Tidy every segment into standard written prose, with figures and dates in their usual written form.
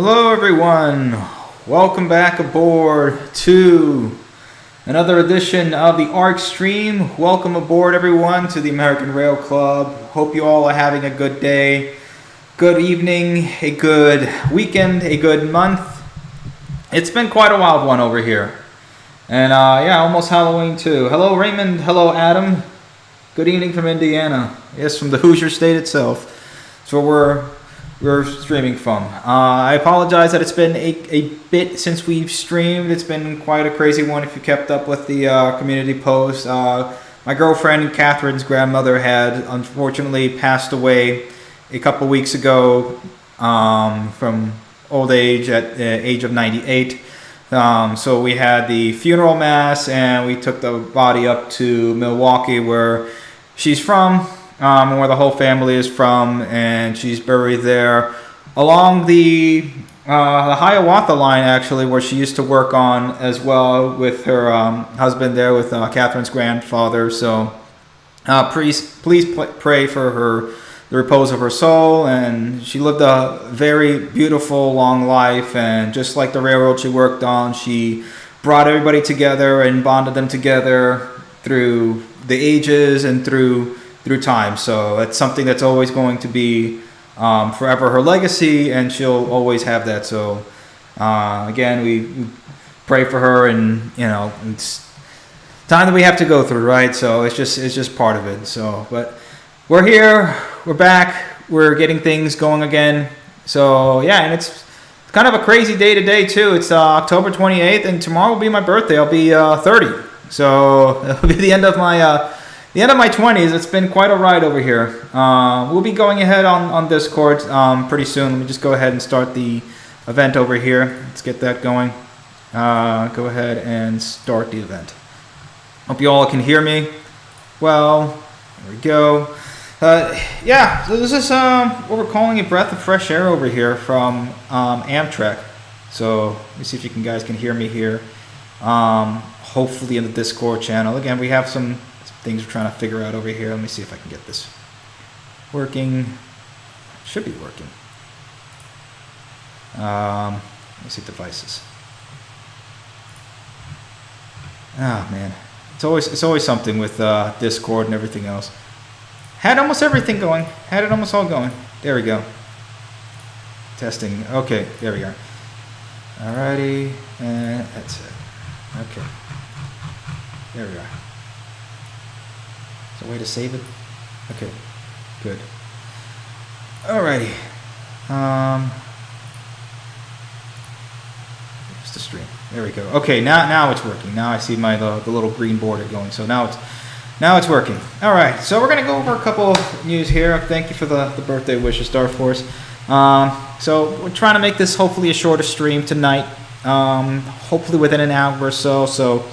Hello everyone, welcome back aboard to another edition of the ARC stream. Welcome aboard everyone to the American Rail Club. Hope you all are having a good day, good evening, a good weekend, a good month. It's been quite a wild one over here. And almost Halloween too. Hello Raymond, hello Adam. Good evening from Indiana. Yes, from the Hoosier State itself. So we're streaming from. I apologize that it's been a bit since we've streamed. It's been quite a crazy one if you kept up with the community post. My girlfriend Catherine's grandmother had unfortunately passed away a couple weeks ago from old age at the age of 98. So we had the funeral mass and we took the body up to Milwaukee where she's from. Where the whole family is from, and she's buried there along the Hiawatha line, actually, where she used to work on as well with her husband there, with Catherine's grandfather. So please pray for the repose of her soul. And she lived a very beautiful, long life, and just like the railroad she worked on, she brought everybody together and bonded them together through the ages and through time. So it's something that's always going to be forever her legacy, and she'll always have that. So again, we pray for her, and it's time that we have to go through, right? So it's just part of it. So, but we're here, we're back, we're getting things going again. So yeah, and it's kind of a crazy day today too. It's October 28th, and tomorrow will be my birthday. I'll be 30. So it'll be the end of my 20s. It's been quite a ride over here. We'll be going ahead on Discord pretty soon. Let me just go ahead and start the event over here. Let's get that going. Go ahead and start the event. Hope you all can hear me well. There we go. So this is what we're calling a breath of fresh air over here from Amtrak. So let me see if you guys can hear me here. Hopefully in the Discord channel. Again, we have some things we're trying to figure out over here. Let me see if I can get this working. Should be working. Let me see devices. Oh man, it's always something with Discord and everything else. Had almost everything going. Had it almost all going. There we go. Testing. Okay, there we are. Alrighty, and that's it. Okay. There we are. Is there a way to save it? Okay, good. Alrighty. Here's the stream. There we go. Okay, now it's working. Now I see the little green border going. So now it's working. All right. So we're gonna go over a couple news here. Thank you for the birthday wishes, Star Force. So we're trying to make this hopefully a shorter stream tonight. Hopefully within an hour or so. So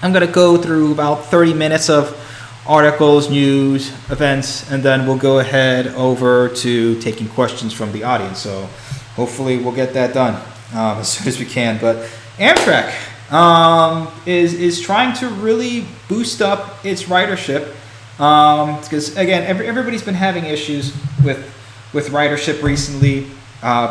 I'm gonna go through about 30 minutes of articles, news, events, and then we'll go ahead over to taking questions from the audience. So hopefully we'll get that done as soon as we can. But Amtrak is trying to really boost up its ridership because again, everybody's been having issues with ridership recently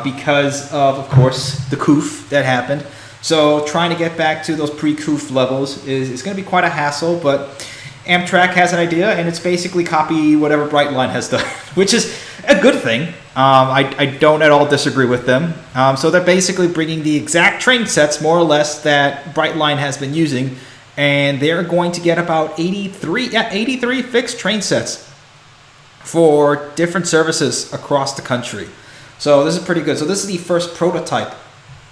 because of course, the COOF that happened. So trying to get back to those pre-COOF levels is going to be quite a hassle, but Amtrak has an idea, and it's basically copy whatever Brightline has done, which is a good thing. I don't at all disagree with them. So they're basically bringing the exact train sets, more or less, that Brightline has been using, and they're going to get about 83 fixed train sets for different services across the country. So this is pretty good. So this is the first prototype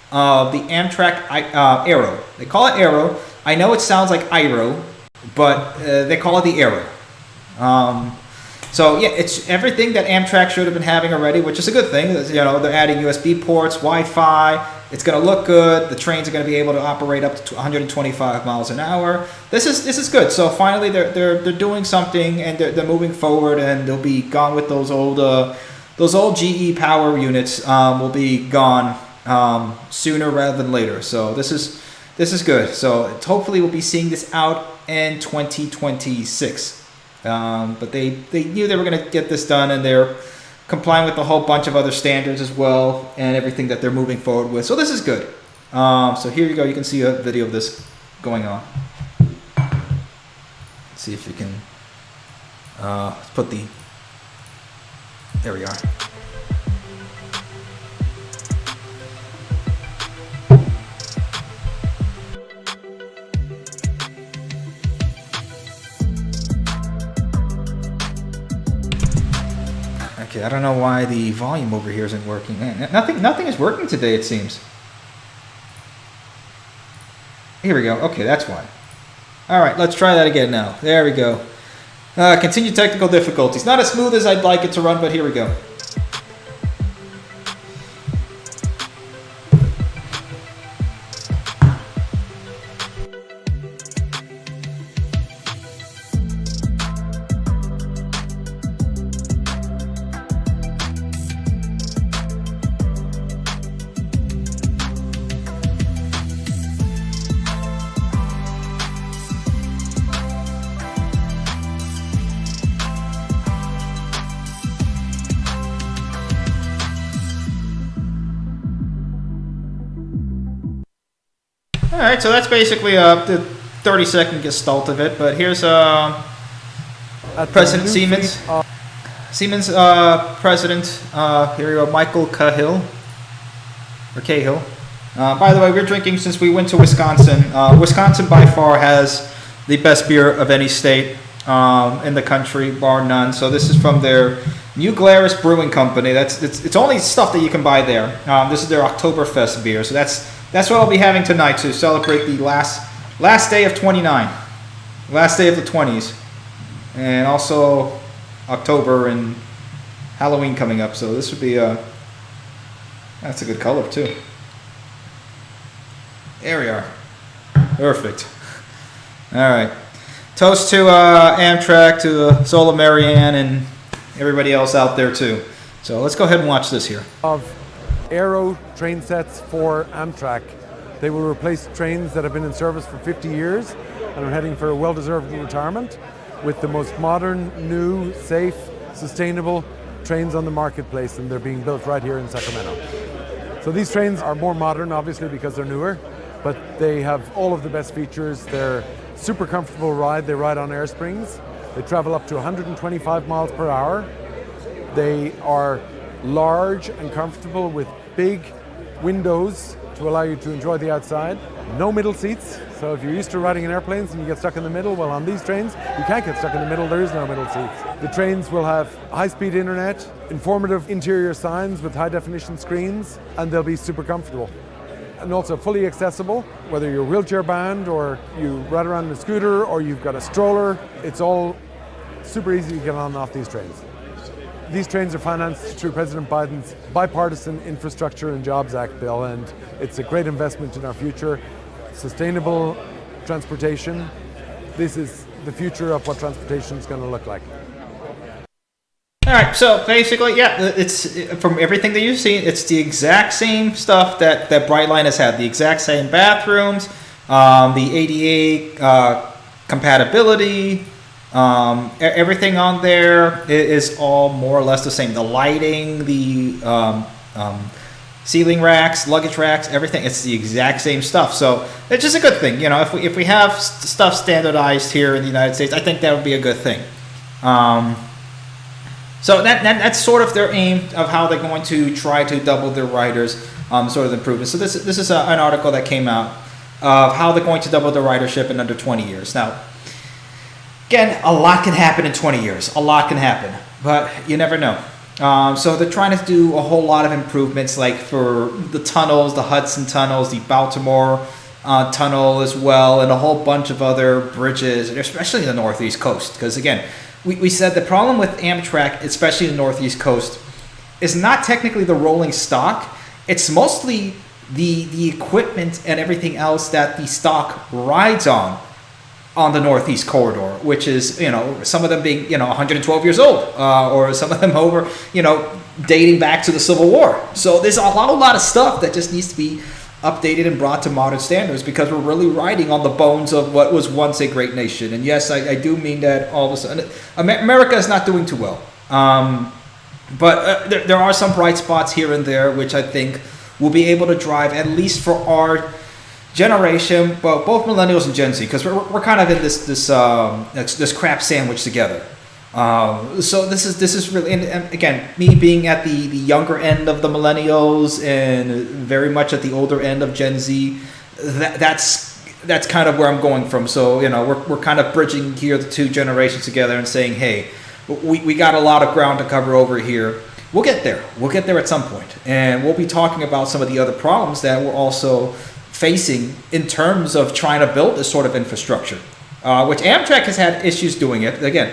of the Amtrak Airo. They call it Airo. I know it sounds like Airo, but they call it the Airo. So yeah, it's everything that Amtrak should have been having already, which is a good thing. They're adding USB ports, Wi-Fi. It's going to look good. The trains are going to be able to operate up to 125 miles an hour. This is good. So finally, they're doing something, and they're moving forward, and they'll be gone with those old GE power units. Will be gone sooner rather than later. So this is good. So hopefully we'll be seeing this out in 2026. But they knew they were going to get this done, and they're complying with a whole bunch of other standards as well, and everything that they're moving forward with. So this is good. So here you go. You can see a video of this going on. Let's see if you can let's put the. There we are. Okay, I don't know why the volume over here isn't working. Man, nothing is working today, it seems. Here we go. Okay, that's why. All right, let's try that again now. There we go. Continue technical difficulties. Not as smooth as I'd like it to run, but here we go. All right, so that's basically the 30-second gestalt of it. But here's President Siemens. Siemens President, here we go, Michael Cahill. Or Cahill. By the way, we're drinking, since we went to Wisconsin. Wisconsin by far has the best beer of any state in the country, bar none. So this is from their New Glarus Brewing Company. It's only stuff that you can buy there. This is their Oktoberfest beer. So that's what I'll be having tonight to celebrate the last day of 29, last day of the 20s, and also October and Halloween coming up. So this would be that's a good color too. There we are. Perfect. All right. Toast to Amtrak, to Sola Marianne, and everybody else out there too. So let's go ahead and watch this here. Of Airo train sets for Amtrak. They will replace trains that have been in service for 50 years and are heading for a well-deserved retirement with the most modern, new, safe, sustainable trains on the marketplace, and they're being built right here in Sacramento. So these trains are more modern, obviously, because they're newer, but they have all of the best features. They're super comfortable ride. They ride on air springs. They travel up to 125 miles per hour. They are large and comfortable with big windows to allow you to enjoy the outside. No middle seats, so if you're used to riding in airplanes and you get stuck in the middle, well, on these trains you can't get stuck in the middle. There is no middle seats. The trains will have high-speed internet, informative interior signs with high-definition screens, and they'll be super comfortable. And also fully accessible, whether you're wheelchair bound or you ride around in a scooter or you've got a stroller, it's all super easy to get on and off these trains. These trains are financed through President Biden's bipartisan Infrastructure and Jobs Act bill, and it's a great investment in our future. Sustainable transportation. This is the future of what transportation is going to look like. All right, so basically, yeah, it's from everything that you've seen, it's the exact same stuff that Brightline has had. The exact same bathrooms, the ADA compatibility. Everything on there is all more or less the same. The lighting, the ceiling racks, luggage racks, everything, it's the exact same stuff. So it's just a good thing. You know, if we have stuff standardized here in the United States, I think that would be a good thing. So that's sort of their aim of how they're going to try to double their riders, sort of improvements. So this is an article that came out of how they're going to double their ridership in under 20 years. Now, again, a lot can happen in 20 years. A lot can happen, but you never know. So they're trying to do a whole lot of improvements, like for the tunnels, the Hudson tunnels, the Baltimore tunnel as well, and a whole bunch of other bridges, especially in the Northeast Coast. Because again, we said the problem with Amtrak, especially the Northeast Coast, is not technically the rolling stock. It's mostly the equipment and everything else that the stock rides on the Northeast Corridor, which is, you know, some of them being, you know, 112 years old, or some of them over, you know, dating back to the Civil War. So there's a lot of stuff that just needs to be updated and brought to modern standards, because we're really riding on the bones of what was once a great nation. And yes, I do mean that all of a sudden. America is not doing too well. But there are some bright spots here and there, which I think will be able to drive, at least for our generation, but both millennials and Gen Z, because we're kind of in this crap sandwich together. So this is really, and again, me being at the younger end of the millennials and very much at the older end of Gen Z, that's kind of where I'm going from. So we're kind of bridging here the two generations together and saying, hey, we got a lot of ground to cover over here. We'll get there. We'll get there at some point, and we'll be talking about some of the other problems that we're also facing in terms of trying to build this sort of infrastructure, which Amtrak has had issues doing it. Again,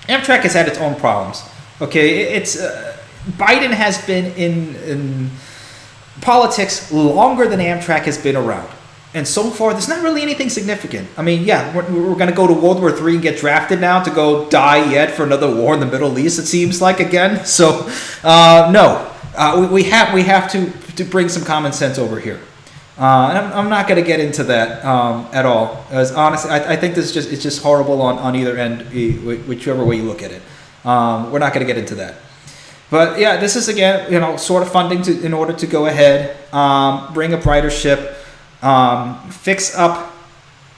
Amtrak has had its own problems. Okay, it's Biden has been in politics longer than Amtrak has been around, and so far there's not really anything significant. I mean, yeah, we're going to go to World War III and get drafted now to go die yet for another war in the Middle East. It seems like again. So no, we have to bring some common sense over here. And I'm not going to get into that at all. As honestly, I think it's just horrible on either end, whichever way you look at it. We're not going to get into that. But yeah, this is again, sort of funding in order to go ahead, bring up ridership, fix up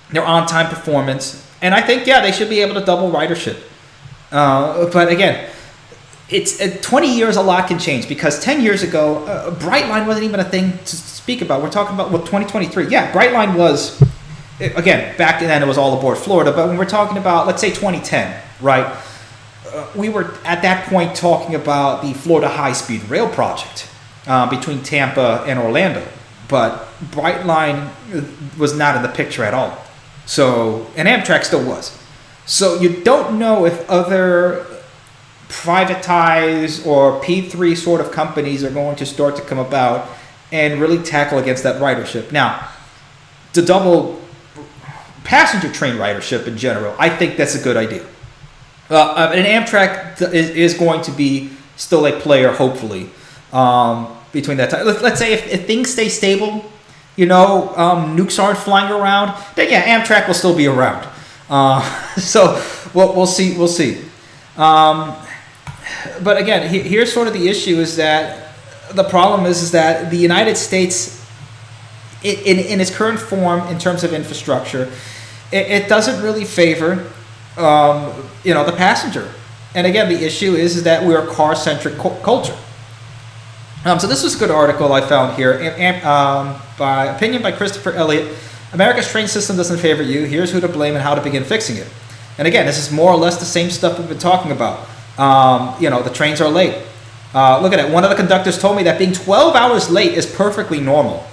their on-time performance, and I think they should be able to double ridership. But again, it's 20 years. A lot can change, because 10 years ago, Brightline wasn't even a thing to speak about. We're talking about 2023. Yeah, Brightline was, again, back then it was all aboard Florida. But when we're talking about, let's say 2010, right? We were at that point talking about the Florida high-speed rail project between Tampa and Orlando. But Brightline was not in the picture at all. So, and Amtrak still was. So you don't know if other privatized or P3 sort of companies are going to start to come about and really tackle against that ridership. Now, to double passenger train ridership in general, I think that's a good idea. And Amtrak is going to be still a player, hopefully, between that time. Let's say if things stay stable, nukes aren't flying around, then yeah, Amtrak will still be around. So we'll see. We'll see. But again, here's sort of the issue: is that the problem is that the United States, in its current form in terms of infrastructure, it doesn't really favor the passenger. And again, the issue is that we're a car-centric culture. So this was a good article I found here, by opinion by Christopher Elliott. America's train system doesn't favor you. Here's who to blame and how to begin fixing it. And again, this is more or less the same stuff we've been talking about. The trains are late. Look at it. One of the conductors told me that being 12 hours late is perfectly normal.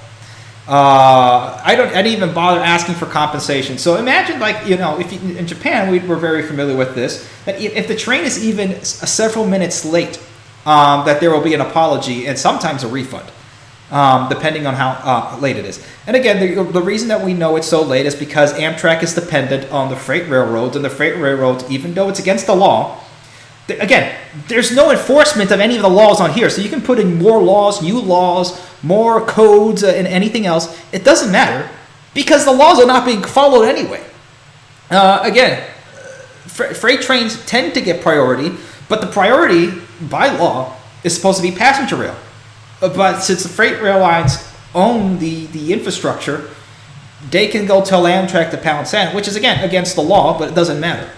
I didn't even bother asking for compensation. So imagine, if in Japan, we're very familiar with this, that if the train is even several minutes late, that there will be an apology and sometimes a refund, depending on how late it is. And again, the reason that we know it's so late is because Amtrak is dependent on the freight railroads, and the freight railroads, even though it's against the law, again, there's no enforcement of any of the laws on here. So you can put in more laws, new laws, more codes, and anything else. It doesn't matter, because the laws are not being followed anyway. Again, freight trains tend to get priority, but the priority by law is supposed to be passenger rail. But since the freight rail lines own the infrastructure, they can go tell Amtrak to pound sand, which is, again, against the law, but it doesn't matter.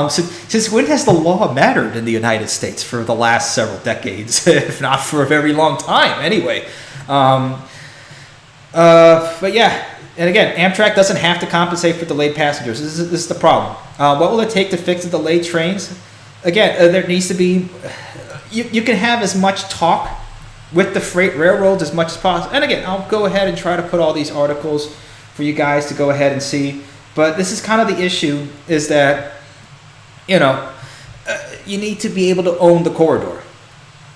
Since when has the law mattered in the United States? For the last several decades, if not for a very long time, anyway. But yeah, and again, Amtrak doesn't have to compensate for delayed passengers. This is the problem. What will it take to fix the delayed trains? Again, there needs to be. You can have as much talk with the freight railroads as much as possible. And again, I'll go ahead and try to put all these articles for you guys to go ahead and see. But this is kind of the issue: is that you need to be able to own the corridor.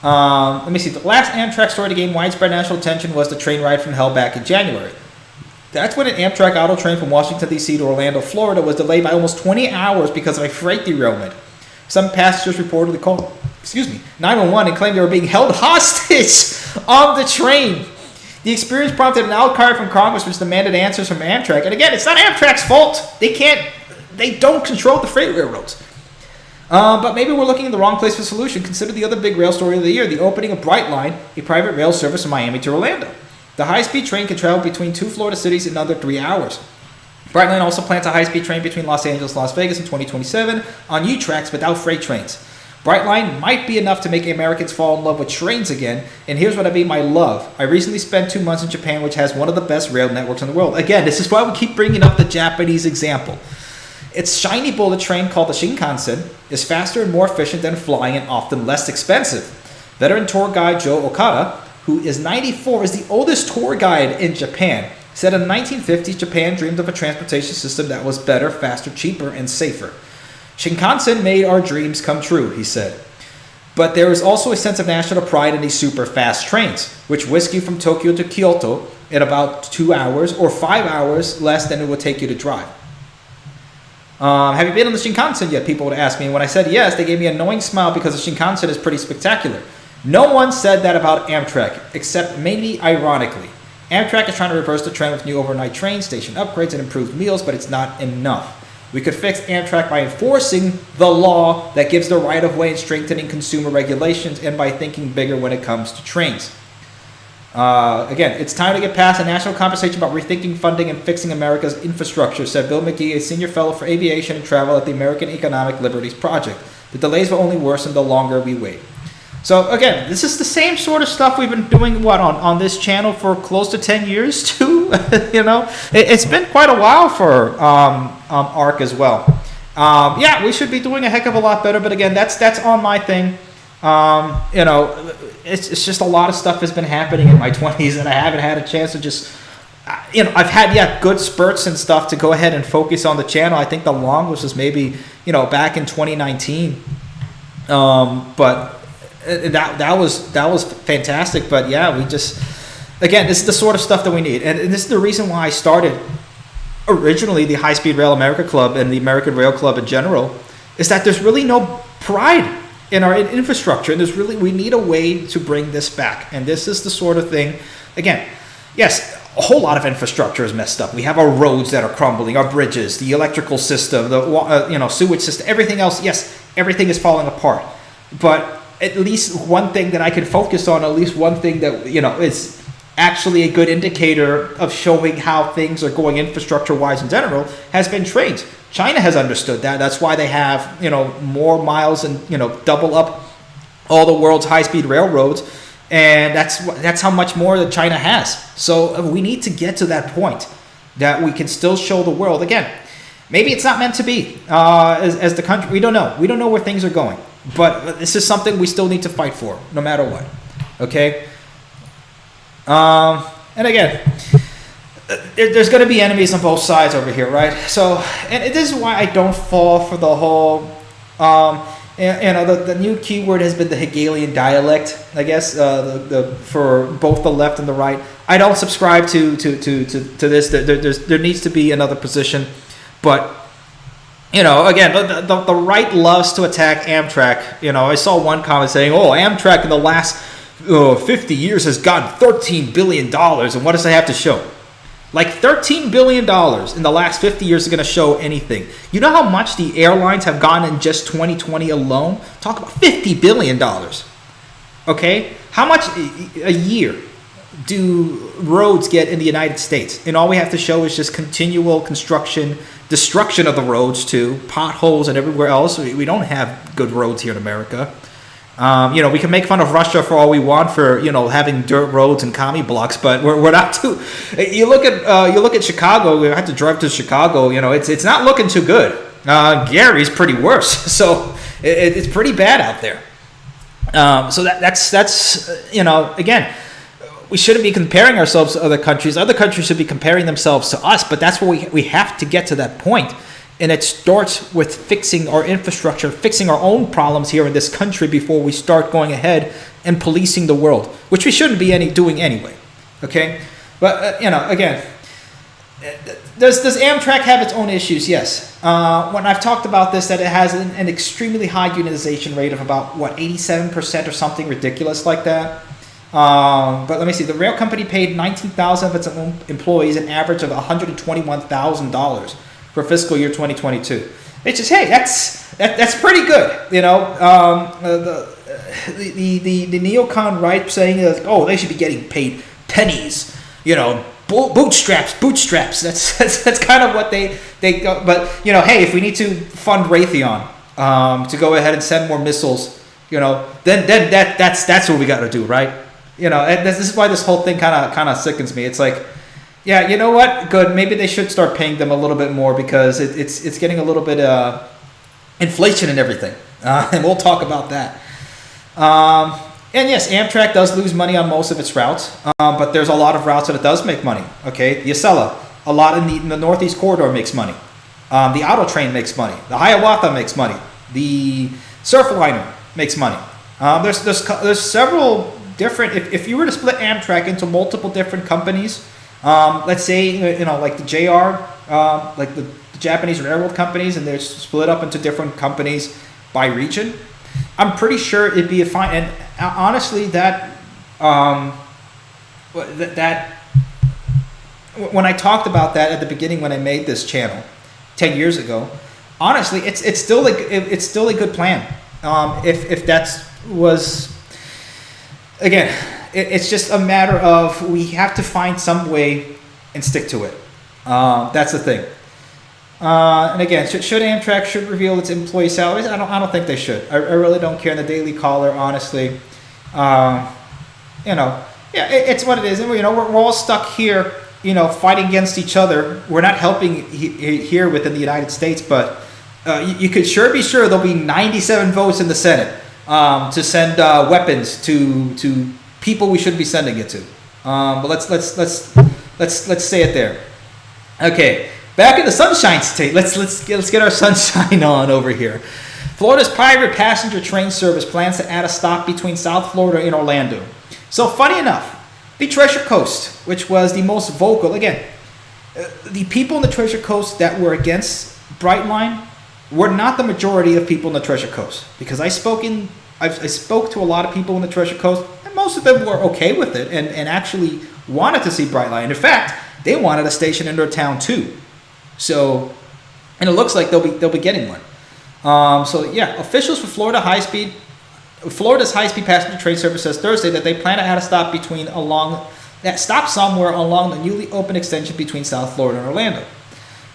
Let me see. The last Amtrak story to gain widespread national attention was the train ride from hell back in January. That's when an Amtrak auto train from Washington, D.C. to Orlando, Florida was delayed by almost 20 hours because of a freight derailment. Some passengers reportedly called 911 and claimed they were being held hostage on the train. The experience prompted an outcry from Congress, which demanded answers from Amtrak. And again, it's not Amtrak's fault. They don't control the freight railroads. But maybe we're looking in the wrong place for a solution. Consider the other big rail story of the year, the opening of Brightline, a private rail service from Miami to Orlando. The high-speed train can travel between two Florida cities in under 3 hours. Brightline also plans a high-speed train between Los Angeles and Las Vegas in 2027 on U tracks without freight trains. Brightline might be enough to make Americans fall in love with trains again, and here's what I mean by love. I recently spent 2 months in Japan, which has one of the best rail networks in the world. Again, this is why we keep bringing up the Japanese example. Its shiny bullet train called the Shinkansen is faster and more efficient than flying and often less expensive. Veteran tour guide Joe Okada, who is 94, is the oldest tour guide in Japan, said in the 1950s Japan dreamed of a transportation system that was better, faster, cheaper, and safer. Shinkansen made our dreams come true, he said. But there is also a sense of national pride in these super fast trains, which whisk you from Tokyo to Kyoto in about 2 hours or 5 hours less than it would take you to drive. Have you been on the Shinkansen yet? People would ask me. And when I said yes, they gave me an annoying smile because the Shinkansen is pretty spectacular. No one said that about Amtrak, except maybe ironically. Amtrak is trying to reverse the trend with new overnight train station upgrades and improved meals, but it's not enough. We could fix Amtrak by enforcing the law that gives the right-of-way and strengthening consumer regulations, and by thinking bigger when it comes to trains. Again, it's time to get past a national conversation about rethinking funding and fixing America's infrastructure, said Bill McGee, a senior fellow for aviation and travel at the American Economic Liberties Project. The delays will only worsen the longer we wait. So again, this is the same sort of stuff we've been doing on this channel for close to 10 years too. It's been quite a while for ARC as well. Yeah, we should be doing a heck of a lot better. But again, that's on my thing. It's just a lot of stuff has been happening in my 20s, and I haven't had a chance to just, I've had good spurts and stuff to go ahead and focus on the channel. I think the longest was maybe back in 2019. But that was fantastic. But yeah, we just, again, this is the sort of stuff that we need, and this is the reason why I started originally the High Speed Rail America Club and the American Rail Club in general, is that there's really no pride in our infrastructure, and we need a way to bring this back. And this is the sort of thing, again, yes, a whole lot of infrastructure is messed up. We have our roads that are crumbling, our bridges, the electrical system, the sewage system, everything else. Yes, everything is falling apart, but at least one thing that I can focus on, at least one thing that is actually a good indicator of showing how things are going infrastructure-wise in general, has been trains. China has understood that. That's why they have more miles and double up all the world's high-speed railroads, and that's how much more that China has. So we need to get to that point that we can still show the world. Again, maybe it's not meant to be as the country. We don't know. We don't know where things are going, but this is something we still need to fight for, no matter what. Okay. And again, there's going to be enemies on both sides over here, right? So, and this is why I don't fall for the whole, the new keyword has been the Hegelian dialect, I guess, for both the left and the right. I don't subscribe to this. There needs to be another position, but again, the right loves to attack Amtrak. I saw one comment saying, "Oh, Amtrak in the last 50 years has gotten $13 billion, and what does that have to show?" Like $13 billion in the last 50 years is going to show anything. You know how much the airlines have gotten in just 2020 alone? Talk about $50 billion. Okay? How much a year do roads get in the United States? And all we have to show is just continual construction, destruction of the roads too, potholes and everywhere else. We don't have good roads here in America. We can make fun of Russia for all we want for having dirt roads and commie blocks, but we're not too. You look at Chicago. We had to drive to Chicago. It's not looking too good. Gary's pretty worse, so it's pretty bad out there. So that's again, we shouldn't be comparing ourselves to other countries. Other countries should be comparing themselves to us, but that's where we have to get to that point. And it starts with fixing our infrastructure, fixing our own problems here in this country before we start going ahead and policing the world, which we shouldn't be doing anyway. Okay, but again, does Amtrak have its own issues? Yes. When I've talked about this, that it has an extremely high utilization rate of about 87% or something ridiculous like that. But let me see. The rail company paid 19,000 of its own employees an average of $121,000. For fiscal year 2022. It's just, hey, that's that's pretty good. You know, the neocon right saying is, oh, they should be getting paid pennies. You know, bootstraps. That's kind of what they go. But you know, hey, if we need to fund Raytheon to go ahead and send more missiles, you know, then that's what we got to do, right? You know, and this is why this whole thing kind of sickens me. It's like, yeah, you know what? Good. Maybe they should start paying them a little bit more because it's getting a little bit inflation and everything, and we'll talk about that. And yes, Amtrak does lose money on most of its routes, but there's a lot of routes that it does make money. Okay, the Acela, a lot in the Northeast Corridor makes money. The Auto Train makes money. The Hiawatha makes money. The Surfliner makes money. There's several different. If you were to split Amtrak into multiple different companies, let's say you know like the JR, like the Japanese railroad companies, and they're split up into different companies by region, I'm pretty sure it'd be a fine. And honestly, that when I talked about that at the beginning when I made this channel 10 years ago, honestly, it's still a good plan. If that was, again, it's just a matter of we have to find some way and stick to it. That's the thing. And again, should Amtrak should reveal its employee salaries? I don't think they should. I really don't care in the Daily Caller, honestly. You know, yeah, it's what it is. And you know, we're all stuck here, you know, fighting against each other. We're not helping here within the United States, but you could sure be sure there'll be 97 votes in the Senate to send weapons to people we shouldn't be sending it to. But let's say it there. Okay. Back in the Sunshine State, let's get our sunshine on over here. Florida's private passenger train service plans to add a stop between South Florida and Orlando. So funny enough, the Treasure Coast, which was the most vocal, again, the people in the Treasure Coast that were against Brightline were not the majority of people in the Treasure Coast, because I spoke to a lot of people in the Treasure Coast, and most of them were okay with it and actually wanted to see Brightline. In fact, they wanted a station in their town too. So, and it looks like they'll be getting one. So yeah, officials for Florida's high-speed passenger train service says Thursday that they plan to add a stop somewhere along the newly opened extension between South Florida and Orlando.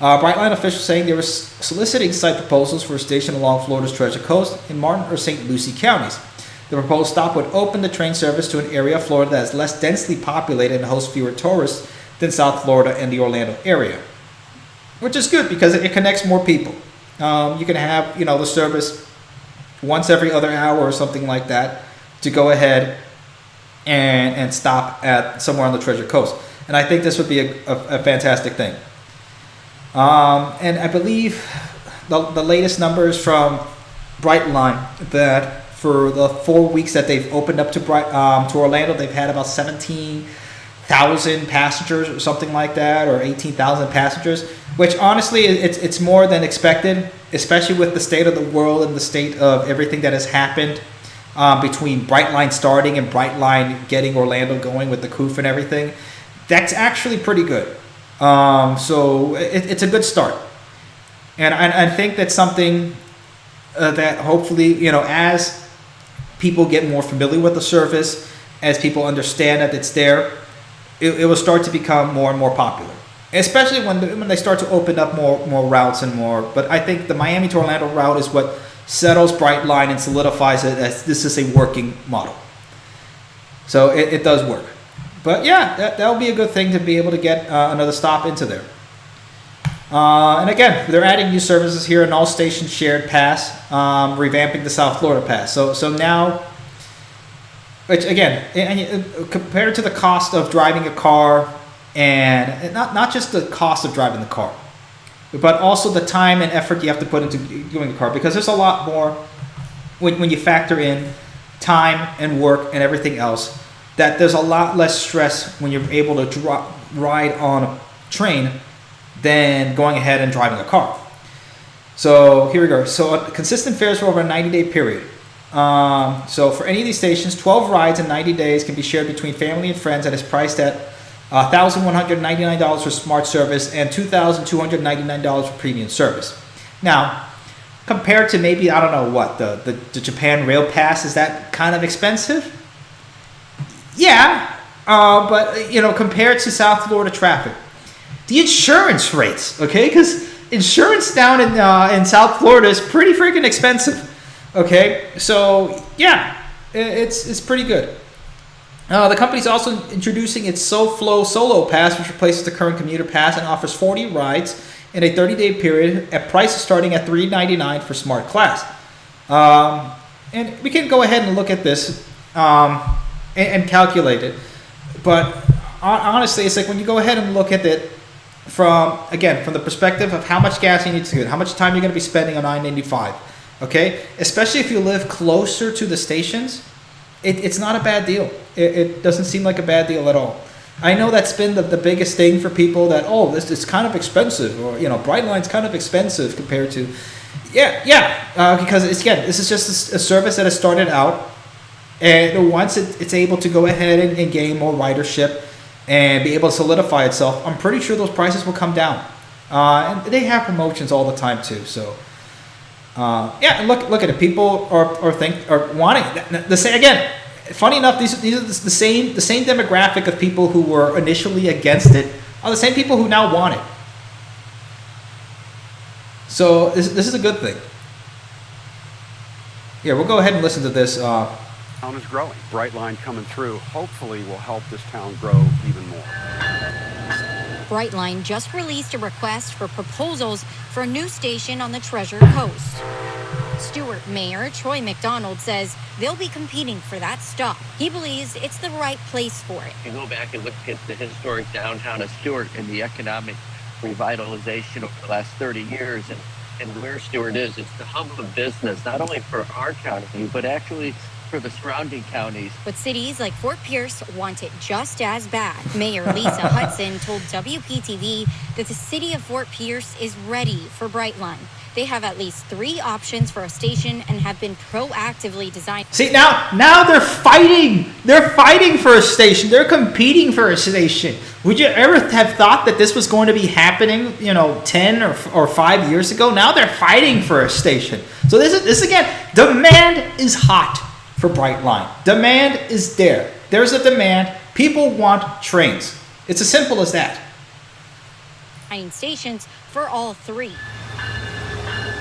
Brightline officials saying they were soliciting site proposals for a station along Florida's Treasure Coast in Martin or St. Lucie counties. The proposed stop would open the train service to an area of Florida that is less densely populated and hosts fewer tourists than South Florida and the Orlando area. Which is good because it connects more people. You can have, you know, the service once every other hour or something like that to go ahead and stop at somewhere on the Treasure Coast. And I think this would be a fantastic thing. And I believe the latest numbers from Brightline that for the 4 weeks that they've opened up to Orlando, they've had about 17,000 passengers or something like that, or 18,000 passengers, which honestly it's more than expected, especially with the state of the world and the state of everything that has happened between Brightline starting and Brightline getting Orlando going with the COOF and everything. That's actually pretty good. So it's a good start, and I think that's something that hopefully, you know, as people get more familiar with the service, as people understand that it's there, it will start to become more and more popular, especially when they start to open up more routes and more. But I think the Miami to Orlando route is what settles Brightline and solidifies it as this is a working model. So it does work. But yeah, that'll be a good thing to be able to get another stop into there. And again, they're adding new services here, an all-station shared pass, revamping the South Florida pass. So now, which again, compared to the cost of driving a car, and not just the cost of driving the car, but also the time and effort you have to put into doing the car, because there's a lot more when you factor in time and work and everything else, that there's a lot less stress when you're able to ride on a train than going ahead and driving a car. So here we go. So consistent fares for over a 90-day period. So for any of these stations, 12 rides in 90 days can be shared between family and friends, and is priced at $1,199 for smart service and $2,299 for premium service. Now, compared to maybe, I don't know what, the Japan Rail Pass, is that kind of expensive? Yeah, but compared to South Florida traffic, the insurance rates, okay, because insurance down in South Florida is pretty freaking expensive, okay, so yeah, it's pretty good. The company's also introducing its SoFlo Solo Pass, which replaces the current commuter pass and offers 40 rides in a 30-day period at prices starting at $399 for Smart Class. And we can go ahead and look at this and calculate it. But honestly, it's like when you go ahead and look at it from the perspective of how much gas you need to get, how much time you're going to be spending on I-95, okay? Especially if you live closer to the stations, it's not a bad deal. It doesn't seem like a bad deal at all. I know that's been the biggest thing for people, that, this is kind of expensive, or, Brightline's kind of expensive compared to, because this is just a service that has started out, and once it's able to go ahead and gain more ridership and be able to solidify itself, I'm pretty sure those prices will come down. And they have promotions all the time too, so. And look at it. People are wanting. Again, funny enough, these are the same demographic of people who were initially against it are the same people who now want it. So this is a good thing. Yeah, we'll go ahead and listen to this. Town is growing. Brightline coming through hopefully will help this town grow even more. Brightline just released a request for proposals for a new station on the Treasure Coast. Stewart Mayor Troy McDonald says they'll be competing for that stop. He believes it's the right place for it. You go back and look at the historic downtown of Stewart and the economic revitalization over the last 30 years and where Stewart is, it's the hub of business, not only for our county, but actually for the surrounding counties. But cities like Fort Pierce want it just as bad. Mayor Lisa Hudson told WPTV that the city of Fort Pierce is ready for Brightline. They have at least 3 options for a station and have been proactively designed. See, now they're fighting. They're fighting for a station. They're competing for a station. Would you ever have thought that this was going to be happening, 10 or 5 years ago? Now they're fighting for a station. So this again, demand is hot for Brightline. Demand is there. There's a demand. People want trains. It's as simple as that. Stations for all 3.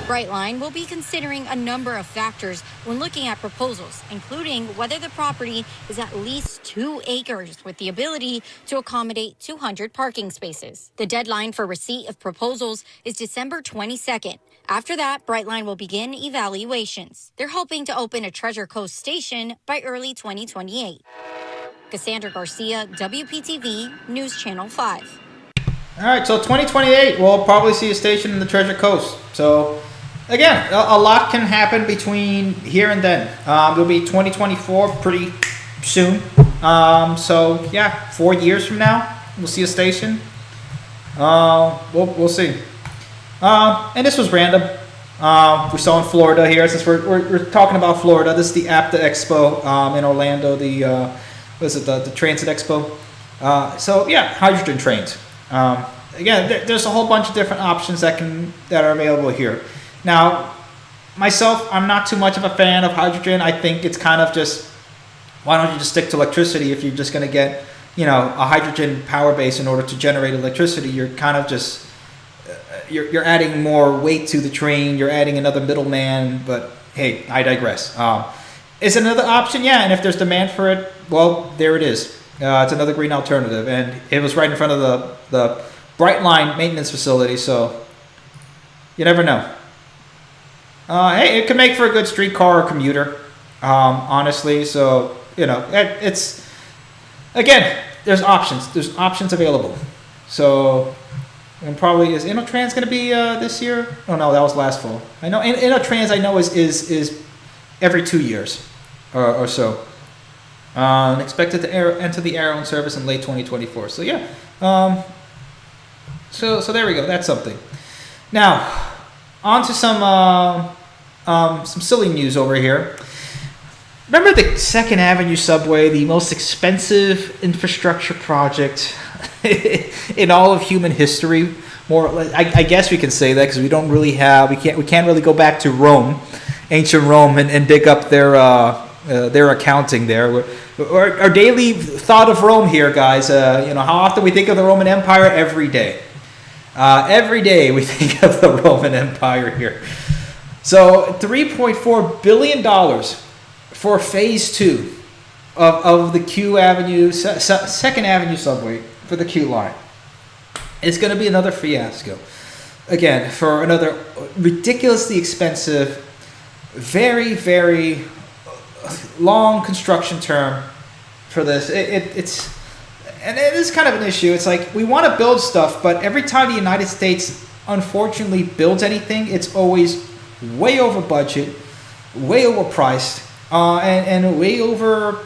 Brightline will be considering a number of factors when looking at proposals, including whether the property is at least 2 acres with the ability to accommodate 200 parking spaces. The deadline for receipt of proposals is December 22nd. After that, Brightline will begin evaluations. They're hoping to open a Treasure Coast station by early 2028. Cassandra Garcia, WPTV, News Channel 5. All right, so 2028, we'll probably see a station in the Treasure Coast. So, again, a lot can happen between here and then. It'll be 2024 pretty soon. So, yeah, 4 years from now, we'll see a station. We'll see. And this was random. We saw in Florida here, since we're talking about Florida. This is the APTA Expo in Orlando, the Transit Expo. So, yeah, hydrogen trains. Again, there's a whole bunch of different options that are available here. Now, myself, I'm not too much of a fan of hydrogen. I think it's kind of just, why don't you just stick to electricity if you're just going to get, a hydrogen power base in order to generate electricity? You're kind of just, you're adding more weight to the train. You're adding another middleman. But hey, I digress. Is it another option? Yeah, and if there's demand for it, well, there it is. It's another green alternative, and it was right in front of the Brightline maintenance facility, so you never know. Hey, it could make for a good streetcar or commuter, honestly. So it's again, there's options. There's options available. So, and probably is InnoTrans going to be this year? Oh no, that was last fall. I know InnoTrans. I know is every 2 years or so. Expected to enter the Airo in service in late 2024. So yeah, so there we go. That's something. Now, on to some silly news over here. Remember the 2nd Avenue subway, the most expensive infrastructure project in all of human history? more. I guess we can say that because we don't really have. We can't really go back to Rome, ancient Rome, and dig up their accounting there. Our daily thought of Rome here, guys. How often we think of the Roman Empire? Every day. Every day we think of the Roman Empire here. So $3.4 billion for phase 2 of the Q Avenue, Second Avenue subway for the Q line. It's going to be another fiasco. Again, for another ridiculously expensive, very, very long construction term for this. It is kind of an issue. It's like we want to build stuff, but every time the United States unfortunately builds anything, it's always way over budget, way overpriced, and way over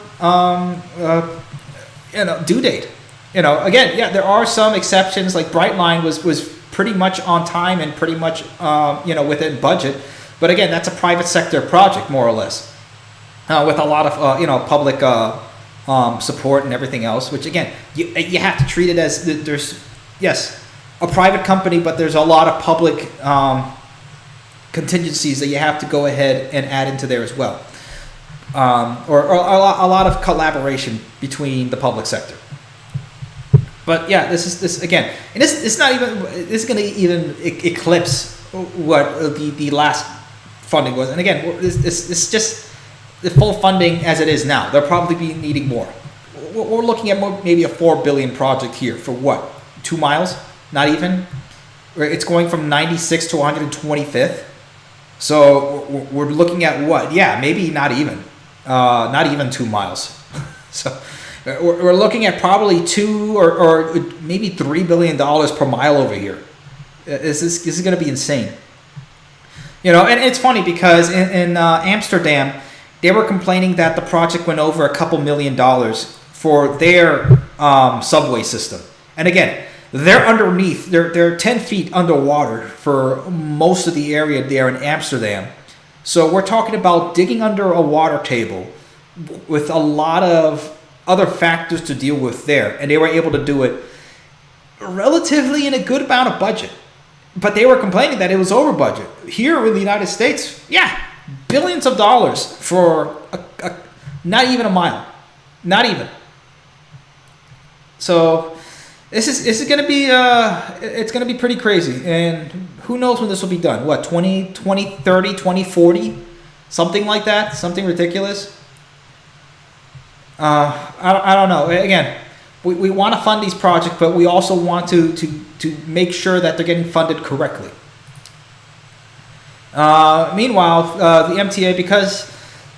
due date. Again, yeah, there are some exceptions. Like Brightline was pretty much on time and pretty much within budget. But again, that's a private sector project, more or less, with a lot of public support and everything else. Which again, you have to treat it as there's a private company, but there's a lot of public contingencies that you have to go ahead and add into there as well, or a lot of collaboration between the public sector. But yeah, this again, and this is going to even eclipse what the last funding was. And again, it's just the full funding as it is now. They'll probably be needing more. We're looking at maybe a $4 billion project here for what? 2 miles? Not even. It's going from 96 to 125th. So we're looking at what? Yeah, maybe not even 2 miles. So we're looking at probably $2 or maybe $3 billion per mile over here. This is going to be insane. And it's funny because in Amsterdam, they were complaining that the project went over a couple $1 million for their subway system. And again, they're underneath. They're 10 feet underwater for most of the area there in Amsterdam. So we're talking about digging under a water table with a lot of other factors to deal with there, and they were able to do it relatively in a good amount of budget. But they were complaining that it was over budget. Here in the United States, yeah, billions of dollars for not even a mile, not even. So this is going to be it's going to be pretty crazy, and who knows when this will be done? What, 2030, 2040, something like that, something ridiculous. I don't know. Again, we want to fund these projects, but we also want to make sure that they're getting funded correctly. Meanwhile, the MTA, because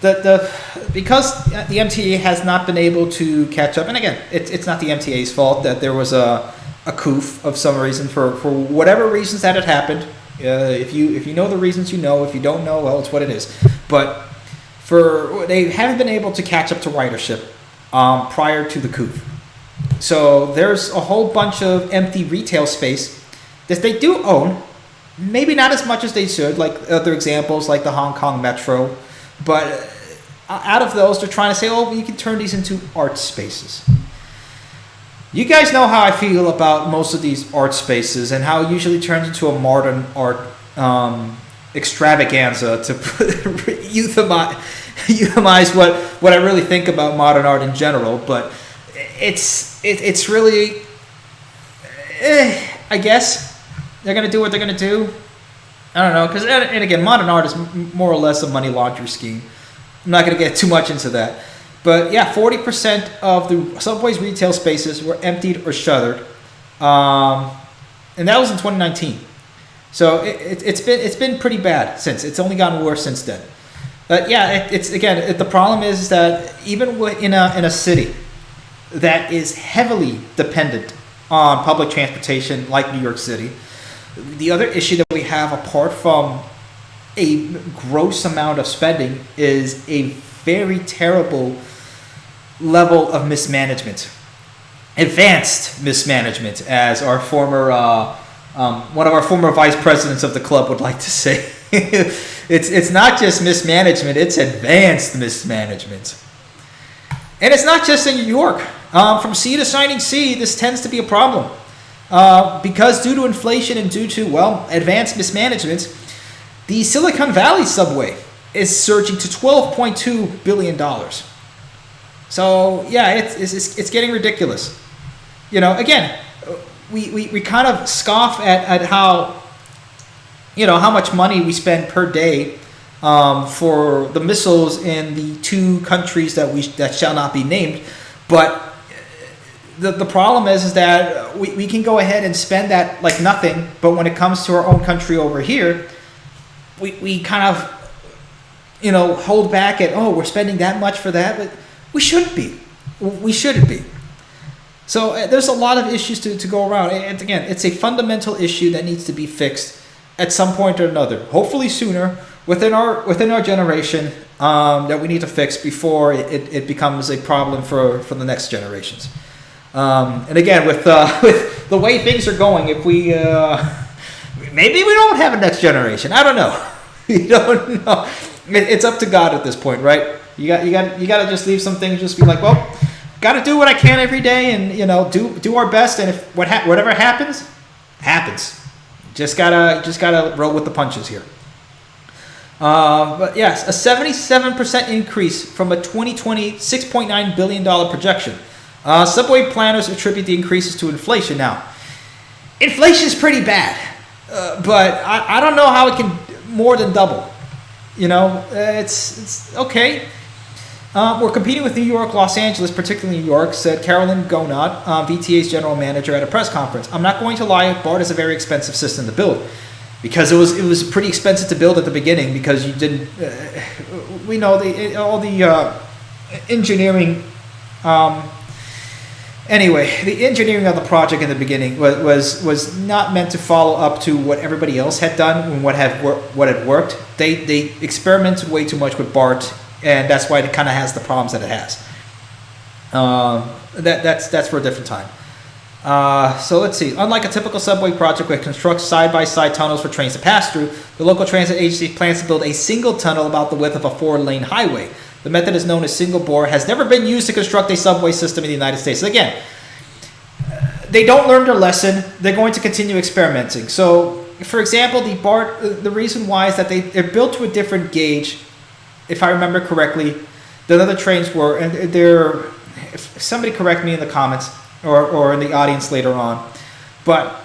the MTA has not been able to catch up, and again, it's not the MTA's fault that there was a coup of some reason for whatever reasons that had happened. If you know the reasons, you know. If you don't know, well, it's what it is. But they haven't been able to catch up to ridership prior to the coup. So there's a whole bunch of empty retail space that they do own, maybe not as much as they should, like other examples like the Hong Kong Metro. But out of those, they're trying to say, oh, you can turn these into art spaces. You guys know how I feel about most of these art spaces and how it usually turns into a modern art extravaganza to euphemize what I really think about modern art in general. But it's really, I guess they're going to do what they're going to do. I don't know, because, and again, modern art is more or less a money laundering scheme. I'm not going to get too much into that. But yeah, 40% of the subway's retail spaces were emptied or shuttered, and that was in 2019. So it's been pretty bad since. It's only gotten worse since then. But yeah, the problem is that even in a city that is heavily dependent on public transportation like New York City, the other issue that we have, apart from a gross amount of spending, is a very terrible level of mismanagement, advanced mismanagement, as our former one of our former vice presidents of the club would like to say. It's not just mismanagement; it's advanced mismanagement, and it's not just in New York. From sea to shining sea, this tends to be a problem. because due to inflation and due to, well, advanced mismanagement, the Silicon Valley subway is surging to $12.2 billion. So, yeah, it's getting ridiculous. You know, again, we kind of scoff at how, you know, how much money we spend per day for the missiles in the two countries that shall not be named. But the problem is that we can go ahead and spend that like nothing, but when it comes to our own country over here, we kind of, you know, hold back at, oh, we're spending that much for that, but we shouldn't be. We shouldn't be. So there's a lot of issues to go around. And again, it's a fundamental issue that needs to be fixed at some point or another. Hopefully sooner, within our generation, that we need to fix before it becomes a problem for the next generations. And again, with the way things are going, if we maybe we don't have a next generation. I don't know. We don't know. It's up to God at this point, right? You got to just leave some things. Just be like, well, got to do what I can every day, and you know, do our best. And if whatever happens. Just gotta roll with the punches here. But yes, a 77% increase from a 2020 $6.9 billion projection. Subway planners attribute the increases to inflation. Now, inflation is pretty bad, but I don't know how it can more than double. You know, it's okay. We're competing with New York, Los Angeles, particularly New York, said Carolyn Gonod, VTA's general manager, at a press conference. I'm not going to lie, BART is a very expensive system to build, because it was pretty expensive to build at the beginning, because you didn't. We know all the engineering. Anyway, the engineering of the project in the beginning was not meant to follow up to what everybody else had done and what had worked. They experimented way too much with BART, and that's why it kind of has the problems that it has. That's for a different time. So let's see. Unlike a typical subway project where it constructs side-by-side tunnels for trains to pass through, the local transit agency plans to build a single tunnel about the width of a 4-lane highway. The method is known as single bore, has never been used to construct a subway system in the United States. So again, they don't learn their lesson. They're going to continue experimenting. So, for example, the BART, the reason why is that they're built to a different gauge, if I remember correctly, than other trains were. And they're, if somebody correct me in the comments or in the audience later on, but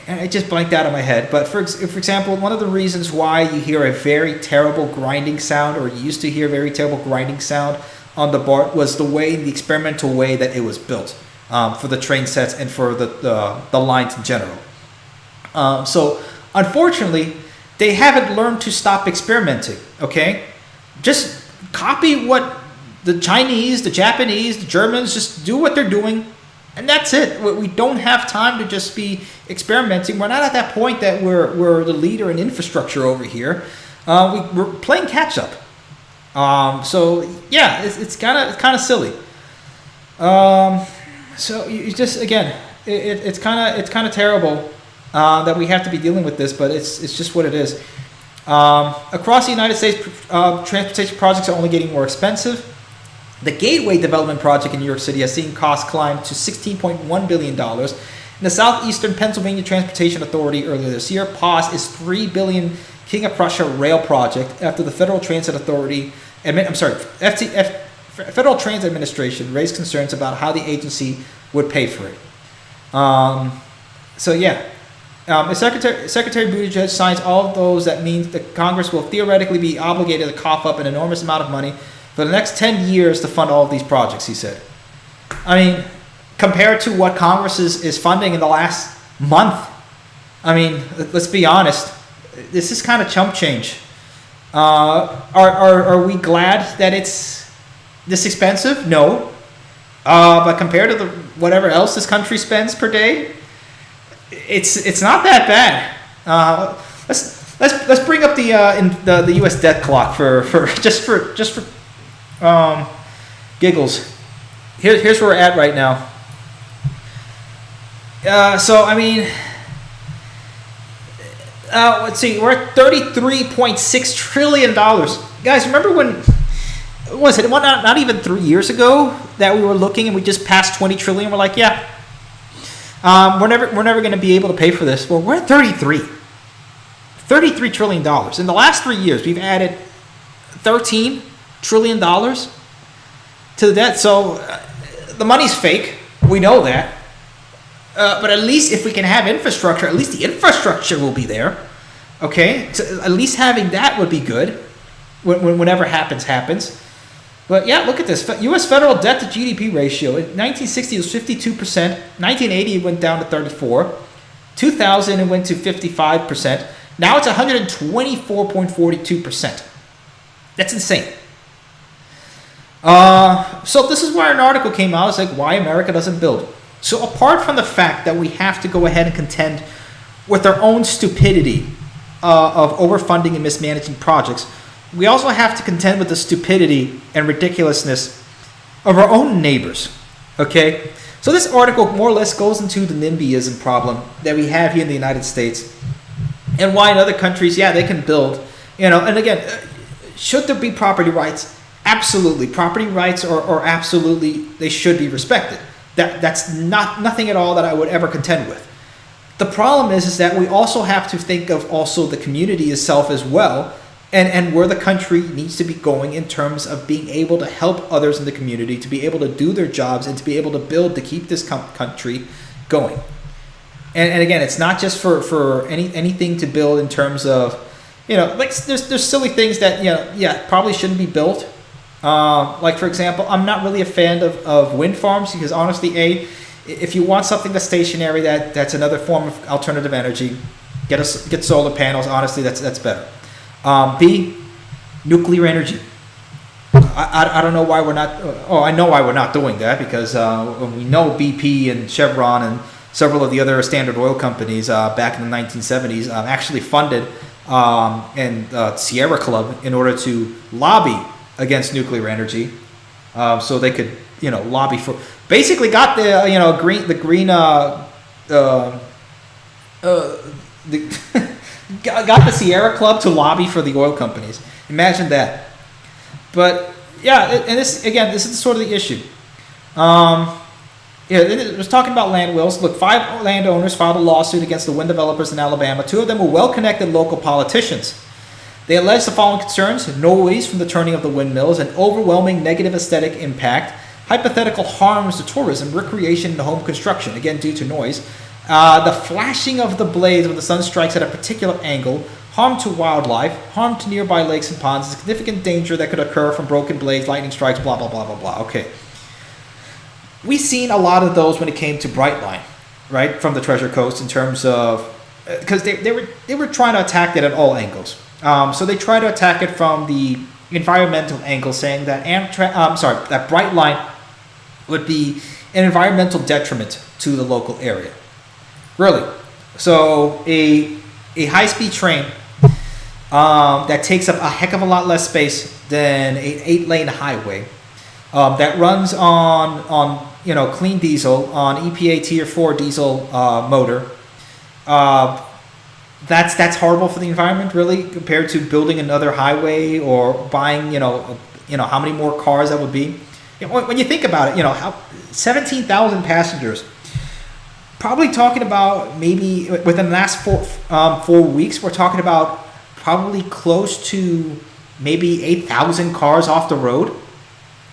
it just blanked out of my head. But for example, one of the reasons why you hear a very terrible grinding sound, or you used to hear a very terrible grinding sound on the BART, was the experimental way that it was built for the train sets and for the lines in general. So unfortunately, they haven't learned to stop experimenting. Okay, just copy what the Chinese, the Japanese, the Germans, just do what they're doing. And that's it. We don't have time to just be experimenting. We're not at that point that we're the leader in infrastructure over here. We're playing catch up. So yeah, it's kind of silly. So you just, again, it's kind of terrible that we have to be dealing with this, but it's just what it is. Across the United States, transportation projects are only getting more expensive. The Gateway Development Project in New York City has seen costs climb to $16.1 billion. And the Southeastern Pennsylvania Transportation Authority earlier this year paused its $3 billion King of Prussia rail project after the Federal Transit Federal Transit Administration raised concerns about how the agency would pay for it. So yeah, if Secretary Buttigieg signs all of those, that means that Congress will theoretically be obligated to cough up an enormous amount of money for the next 10 years to fund all of these projects, he said. I mean, compared to what Congress is funding in the last month, I mean, let's be honest, this is kind of chump change. Are we glad that it's this expensive? No. But compared to whatever else this country spends per day, it's not that bad. Let's bring up the U.S. debt clock for giggles. Here's where we're at right now. So I mean, let's see, we're at $33.6 trillion. Guys, remember when? Was it not even 3 years ago that we were looking and we just passed 20 trillion? We're like, yeah, We're never going to be able to pay for this. Well, we're at $33 trillion. In the last 3 years, we've added $13 trillion to the debt. So the money's fake. We know that. But at least if we can have infrastructure, at least the infrastructure will be there. Okay? So at least having that would be good. Whenever happens. But yeah, look at this. U.S. federal debt to GDP ratio. In 1960, it was 52%. 1980, it went down to 34%. 2000, it went to 55%. Now it's 124.42%. That's insane. So this is where an article came out. It's like, why America doesn't build. So apart from the fact that we have to go ahead and contend with our own stupidity of overfunding and mismanaging projects, we also have to contend with the stupidity and ridiculousness of our own neighbors. Okay? So this article more or less goes into the NIMBYism problem that we have here in the United States, and why in other countries, yeah, they can build. And again, should there be property rights? Absolutely. Property rights are absolutely, they should be respected. That's nothing at all that I would ever contend with. The problem is that we also have to think of also the community itself as well, and where the country needs to be going in terms of being able to help others in the community, to be able to do their jobs, and to be able to build to keep this country going. And again, it's not just for anything to build in terms of, like there's silly things that, probably shouldn't be built. Like, for example, I'm not really a fan of wind farms because honestly, if you want something that's stationary, that's another form of alternative energy, get solar panels. Honestly, that's better. B, nuclear energy. I don't know why we're not. I know why we're not doing that, because we know BP and Chevron and several of the other Standard Oil companies back in the 1970s actually funded and Sierra Club in order to lobby against nuclear energy, so they could lobby for. Basically, got the got the Sierra Club to lobby for the oil companies. Imagine that. But yeah, and this is sort of the issue. It was talking about land wills. Look, 5 landowners filed a lawsuit against the wind developers in Alabama. 2 of them were well-connected local politicians. They alleged the following concerns: noise from the turning of the windmills, an overwhelming negative aesthetic impact, hypothetical harms to tourism, recreation, and home construction, again due to noise, the flashing of the blades when the sun strikes at a particular angle, harm to wildlife, harm to nearby lakes and ponds, significant danger that could occur from broken blades, lightning strikes, blah, blah, blah, blah, blah. Okay. We've seen a lot of those when it came to Brightline, right, from the Treasure Coast in terms of, because they were trying to attack it at all angles. So they tried to attack it from the environmental angle, saying that that Brightline would be an environmental detriment to the local area. Really. So a high-speed train that takes up a heck of a lot less space than an 8-lane highway that runs on clean diesel, on EPA Tier 4 diesel motor. That's horrible for the environment, really, compared to building another highway or buying, how many more cars that would be. When you think about it, how 17,000 passengers. Probably talking about maybe within the last 4 weeks, we're talking about probably close to maybe 8,000 cars off the road.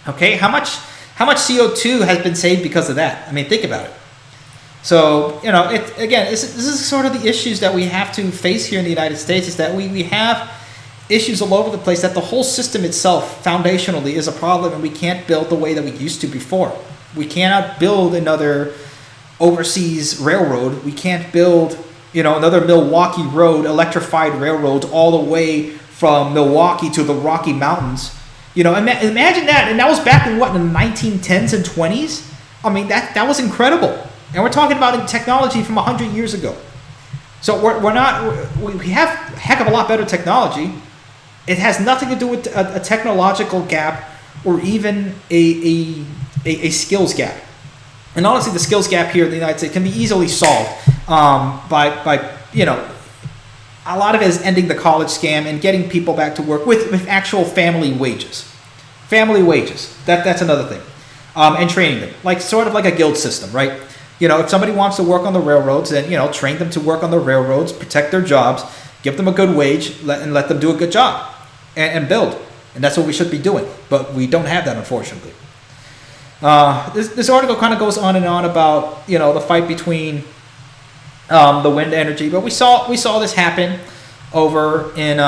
Okay, how much CO2 has been saved because of that? I mean, think about it. So this is sort of the issues that we have to face here in the United States, is that we have issues all over the place, that the whole system itself foundationally is a problem, and we can't build the way that we used to before. We cannot build another overseas railroad. We can't build another Milwaukee road, electrified railroads all the way from Milwaukee to the Rocky Mountains. Imagine that. And that was back in the 1910s and 20s. I mean, that was incredible. And we're talking about technology from 100 years ago. So we have a heck of a lot better technology. It has nothing to do with a technological gap or even a skills gap. And honestly, the skills gap here in the United States can be easily solved by a lot of it is ending the college scam and getting people back to work with actual family wages. Family wages. That's another thing. And training them, sort of like a guild system, right? If somebody wants to work on the railroads, then, train them to work on the railroads, protect their jobs, give them a good wage, and let them do a good job and build. And that's what we should be doing. But we don't have that, unfortunately. This article kind of goes on and on about, the fight between the wind energy. But we saw this happen over in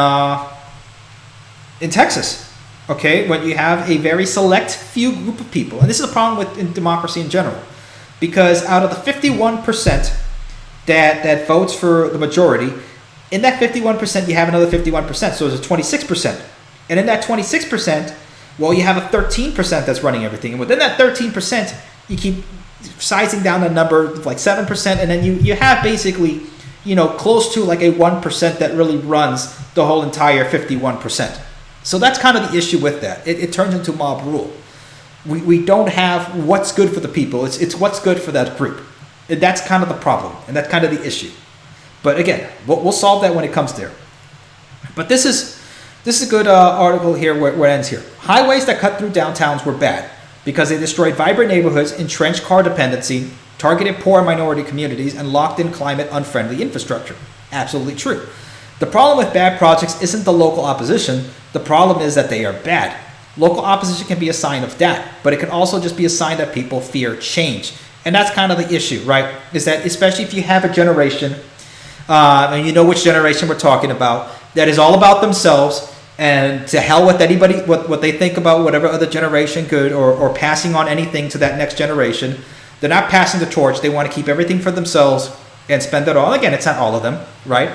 Texas. Okay, when you have a very select few group of people, and this is a problem in democracy in general, because out of the 51% that votes for the majority, in that 51% you have another 51%, so there's a 26%, and in that 26%, well, you have a 13% that's running everything, and within that 13%, you keep sizing down the number like 7%, and then you have basically, close to like a 1% that really runs the whole entire 51%. So that's kind of the issue with that. It turns into mob rule. We don't have what's good for the people. It's what's good for that group. And that's kind of the problem, and that's kind of the issue. But again, we'll solve that when it comes there. But this is a good article here where it ends here. Highways that cut through downtowns were bad because they destroyed vibrant neighborhoods, entrenched car dependency, targeted poor and minority communities, and locked in climate-unfriendly infrastructure. Absolutely true. The problem with bad projects isn't the local opposition. The problem is that they are bad. Local opposition can be a sign of that, but it can also just be a sign that people fear change. And that's kind of the issue, right? Is that especially if you have a generation, and you know which generation we're talking about, that is all about themselves, and to hell with anybody, what they think about whatever other generation could, or passing on anything to that next generation. They're not passing the torch. They want to keep everything for themselves and spend it all. Again, it's not all of them, right?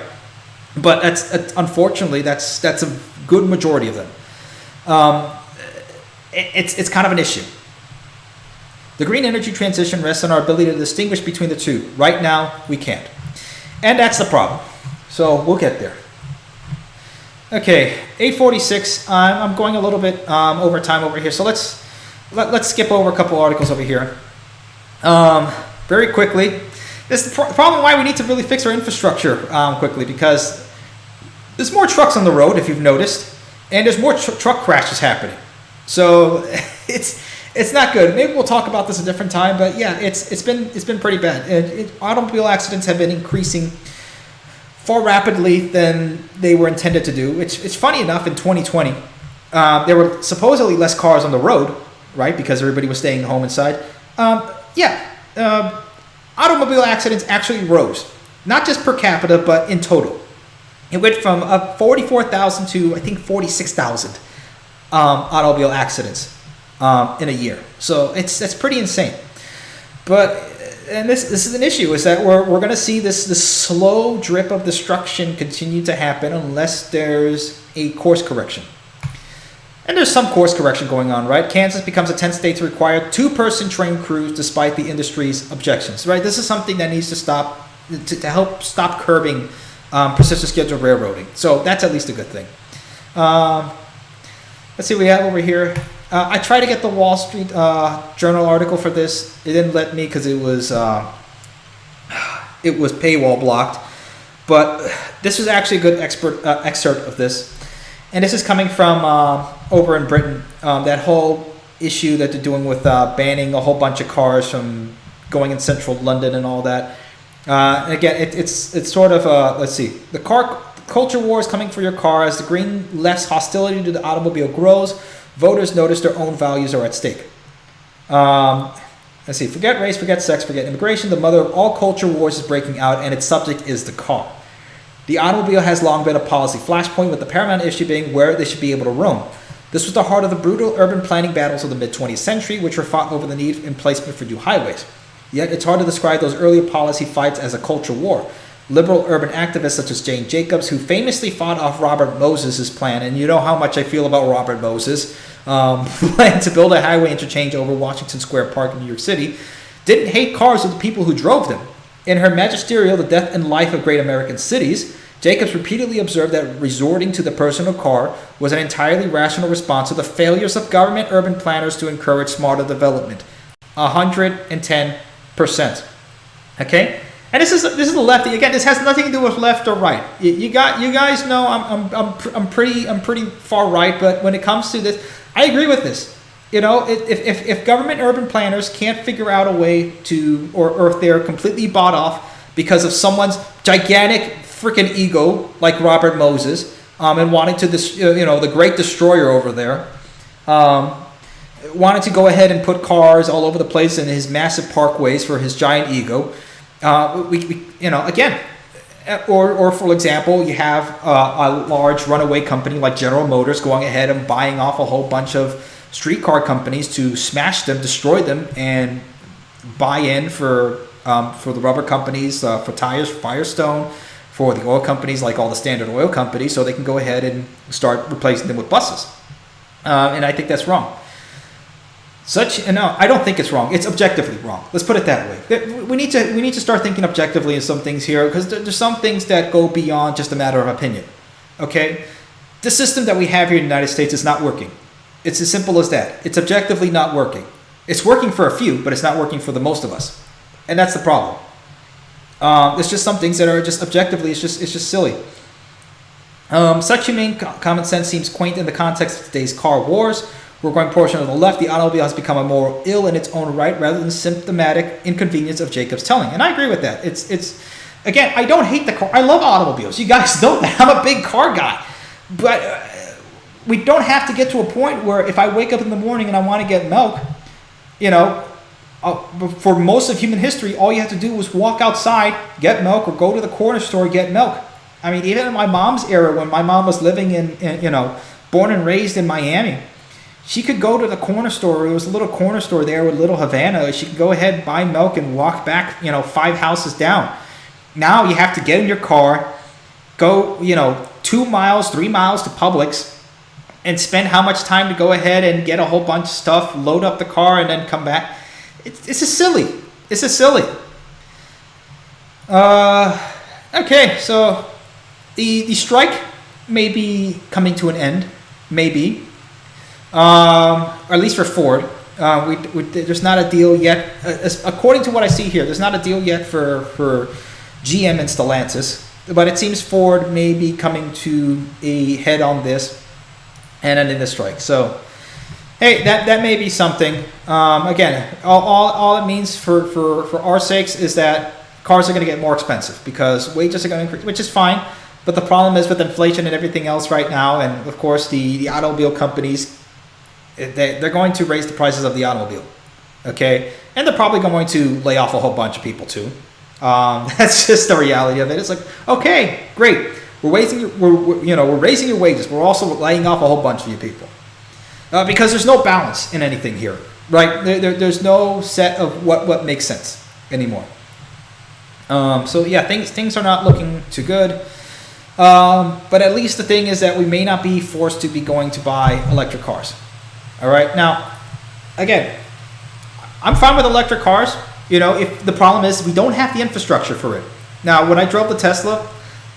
But that's unfortunately that's a good majority of them. It's kind of an issue. The green energy transition rests on our ability to distinguish between the two. Right now, we can't, and that's the problem. So we'll get there. Okay, 8:46. I'm going a little bit over time over here, so let's skip over a couple articles over here. Very quickly. This is the problem why we need to really fix our infrastructure quickly, because there's more trucks on the road, if you've noticed, and there's more truck crashes happening. So it's not good. Maybe we'll talk about this a different time, but yeah, it's been pretty bad. Automobile accidents have been increasing far rapidly than they were intended to do. It's funny enough, in 2020, there were supposedly less cars on the road, right, because everybody was staying home inside. Automobile accidents actually rose, not just per capita, but in total. It went from 44,000 to, I think, 46,000 automobile accidents in a year. So that's pretty insane. And this is an issue, is that we're going to see this slow drip of destruction continue to happen unless there's a course correction. And there's some course correction going on, right? Kansas becomes a 10th state to require 2-person train crews despite the industry's objections, right? This is something that needs to stop, to help stop curbing persistent scheduled railroading. So that's at least a good thing. Let's see what we have over here. I tried to get the Wall Street Journal article for this. It didn't let me because it was paywall blocked. But this was actually a good excerpt of this. And this is coming from over in Britain, that whole issue that they're doing with banning a whole bunch of cars from going in central London and all that. Again, it's sort of, let's see, the car culture war is coming for your car. As the Green left's hostility to the automobile grows, voters notice their own values are at stake. Let's see, forget race, forget sex, forget immigration. The mother of all culture wars is breaking out, and its subject is the car. The automobile has long been a policy flashpoint, with the paramount issue being where they should be able to roam. This was the heart of the brutal urban planning battles of the mid-20th century, which were fought over the need and placement for new highways. Yet it's hard to describe those earlier policy fights as a culture war. Liberal urban activists such as Jane Jacobs, who famously fought off Robert Moses' plan, and you know how much I feel about Robert Moses, plan to build a highway interchange over Washington Square Park in New York City, didn't hate cars or the people who drove them. In her magisterial The Death and Life of Great American Cities, Jacobs repeatedly observed that resorting to the personal car was an entirely rational response to the failures of government urban planners to encourage smarter development. 110%. Okay? And this is the left. Again, this has nothing to do with left or right. You guys know I'm pretty far right, but when it comes to this, I agree with this. You know, if government urban planners can't figure out a way to, or if they're completely bought off because of someone's gigantic freaking ego, like Robert Moses, and wanting to, the great destroyer over there, wanted to go ahead and put cars all over the place in his massive parkways for his giant ego. Again, or for example, you have a large runaway company like General Motors going ahead and buying off a whole bunch of streetcar companies to smash them, destroy them, and buy in for the rubber companies, for tires, Firestone, for the oil companies like all the Standard Oil companies, so they can go ahead and start replacing them with buses. And I think that's wrong. I don't think it's wrong. It's objectively wrong. Let's put it that way. We need to start thinking objectively of some things here, because there's some things that go beyond just a matter of opinion. Okay, the system that we have here in the United States is not working. It's as simple as that. It's objectively not working. It's working for a few, but it's not working for the most of us, and that's the problem. There's just some things that are just objectively, it's just silly. Such humane common sense seems quaint in the context of today's car wars. We're going portion of the left. The automobile has become a moral ill in its own right, rather than symptomatic inconvenience of Jacob's telling. And I agree with that. It's again, I don't hate the car. I love automobiles. You guys know that. I'm a big car guy, but we don't have to get to a point where if I wake up in the morning and I want to get milk, for most of human history, all you have to do was walk outside, get milk, or go to the corner store, get milk. I mean, even in my mom's era, when my mom was living born and raised in Miami, she could go to the corner store. There was a little corner store there with Little Havana. She could go ahead, buy milk, and walk back, 5 houses down. Now you have to get in your car, go, 2 miles, 3 miles to Publix, and spend how much time to go ahead and get a whole bunch of stuff, load up the car, and then come back. It's just silly. It's just silly. Okay, so the strike may be coming to an end, maybe, or at least for Ford. There's not a deal yet. According to what I see here, there's not a deal yet for GM and Stellantis, but it seems Ford may be coming to a head on this and ending the strike. So, hey, that may be something. Again, all it means for our sakes is that cars are going to get more expensive because wages are going to increase, which is fine. But the problem is with inflation and everything else right now, and of course the automobile companies, they're going to raise the prices of the automobile. Okay, and they're probably going to lay off a whole bunch of people too. That's just the reality of it. It's like, okay, great. We're raising your wages. We're also laying off a whole bunch of you people because there's no balance in anything here, right? There's no set of what makes sense anymore. So yeah, things are not looking too good. But at least the thing is that we may not be forced to be going to buy electric cars. All right. Now, again, I'm fine with electric cars. If the problem is we don't have the infrastructure for it. Now, when I drove the Tesla,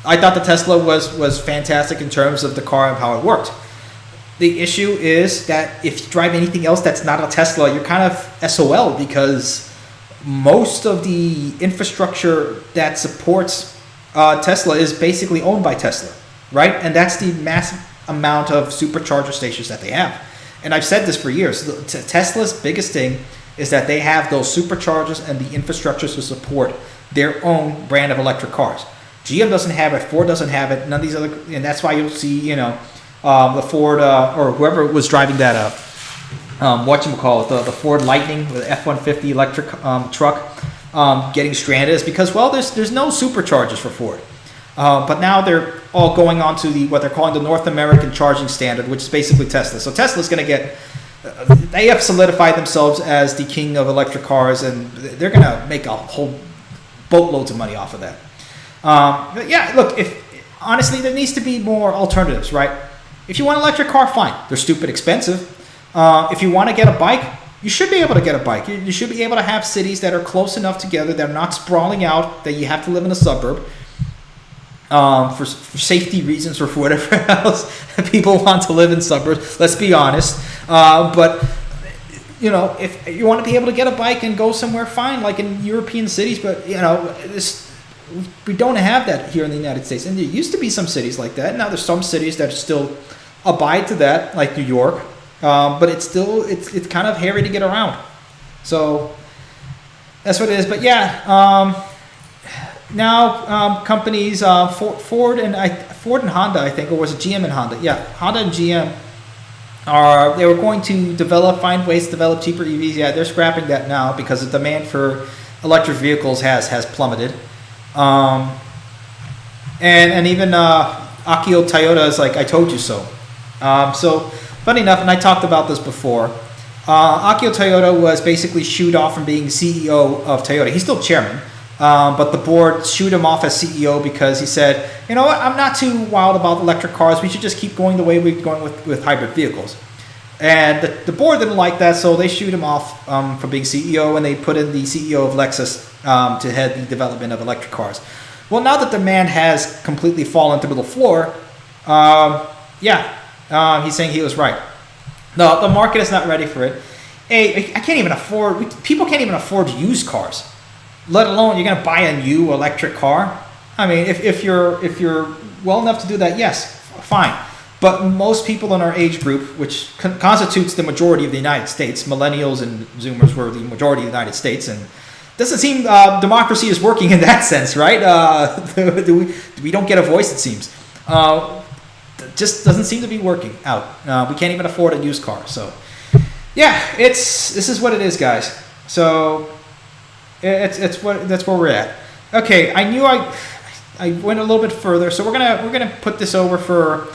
I thought the Tesla was fantastic in terms of the car and how it worked. The issue is that if you drive anything else that's not a Tesla, you're kind of SOL because most of the infrastructure that supports Tesla is basically owned by Tesla, right? And that's the massive amount of supercharger stations that they have. And I've said this for years. Tesla's biggest thing is that they have those superchargers and the infrastructure to support their own brand of electric cars. GM doesn't have it. Ford doesn't have it. None of these other, and that's why you'll see, the Ford or whoever was driving that the Ford Lightning, the F-150 electric truck, getting stranded is because there's no superchargers for Ford. But now they're all going on to what they're calling the North American Charging Standard, which is basically Tesla. So Tesla's going to get. They have solidified themselves as the king of electric cars, and they're going to make a whole boatloads of money off of that. But yeah, look, honestly, there needs to be more alternatives, right? If you want an electric car, fine. They're stupid expensive. If you want to get a bike, you should be able to get a bike. You should be able to have cities that are close enough together, that are not sprawling out, that you have to live in a suburb. For safety reasons or for whatever else people want to live in suburbs. Let's be honest. But if you want to be able to get a bike and go somewhere, fine, like in European cities. But we don't have that here in the United States. And there used to be some cities like that. Now there's some cities that still abide to that, like New York. but it's still it's kind of hairy to get around. So that's what it is. But yeah, now companies Ford and Honda, I think, or was it GM and Honda? Yeah, Honda and GM they were going to find ways to develop cheaper EVs. Yeah, they're scrapping that now because the demand for electric vehicles has plummeted. And even Akio Toyota is like, I told you so. So funny enough, and I talked about this before, Akio Toyota was basically shooed off from being CEO of Toyota. He's still chairman, but the board shooed him off as CEO because he said, you know what, I'm not too wild about electric cars. We should just keep going the way we're going with hybrid vehicles. And the board didn't like that, so they shoot him off from being CEO, and they put in the CEO of Lexus to head the development of electric cars. Well, now that demand has completely fallen through the floor, he's saying he was right. No, the market is not ready for it. Hey, people can't even afford used cars, let alone you're going to buy a new electric car. I mean, if you're well enough to do that, yes, fine. But most people in our age group, which constitutes the majority of the United States, millennials and Zoomers were the majority of the United States, and doesn't seem democracy is working in that sense, right? We don't get a voice, it seems. Just doesn't seem to be working out. We can't even afford a used car. So, yeah, this is what it is, guys. So, that's where we're at. Okay, I knew I went a little bit further, so we're gonna put this over for.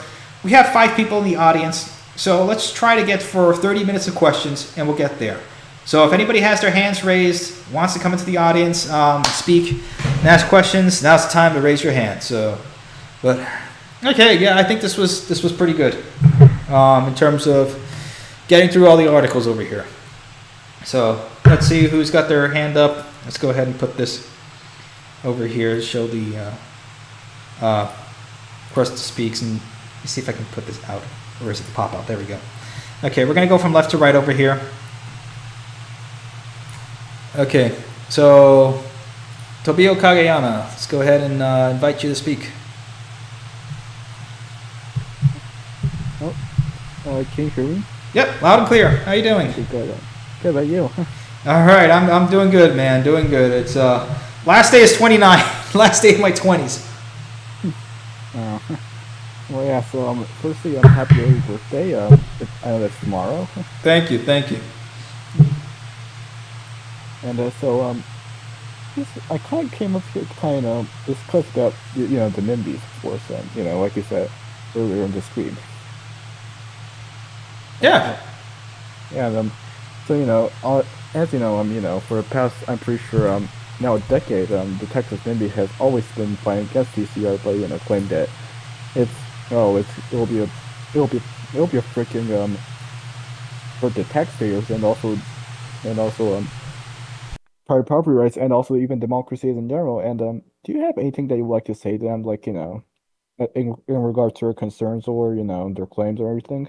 We have 5 people in the audience, so let's try to get for 30 minutes of questions, and we'll get there. So if anybody has their hands raised, wants to come into the audience, speak, and ask questions, now's the time to raise your hand. So, but okay, yeah, I think this was pretty good in terms of getting through all the articles over here. So let's see who's got their hand up. Let's go ahead and put this over here to show the request to speaks, and let me see if I can put this out. Or is it the pop out? There we go. Okay, we're gonna go from left to right over here. Okay, so Tobio Kageyama, let's go ahead and invite you to speak. Can you hear me? Yep, loud and clear. How you doing? Good. Good about you? All right, I'm doing good, man. Doing good. It's last day is 29. Last day of my 20s. Well, yeah. So firstly, I'm happy early birthday. I know that's tomorrow. Thank you. And I kind of came up here to kind of discuss about the NIMBYs, of course, and like you said earlier in the stream. Yeah. Yeah. So as you know, for the past, I'm pretty sure now a decade, the Texas NIMBY has always been fighting against TCR, but claimed that it'll be a freaking for the taxpayers and also private property rights and also even democracies in general. And do you have anything that you would like to say to them, like in regards to their concerns or their claims or everything?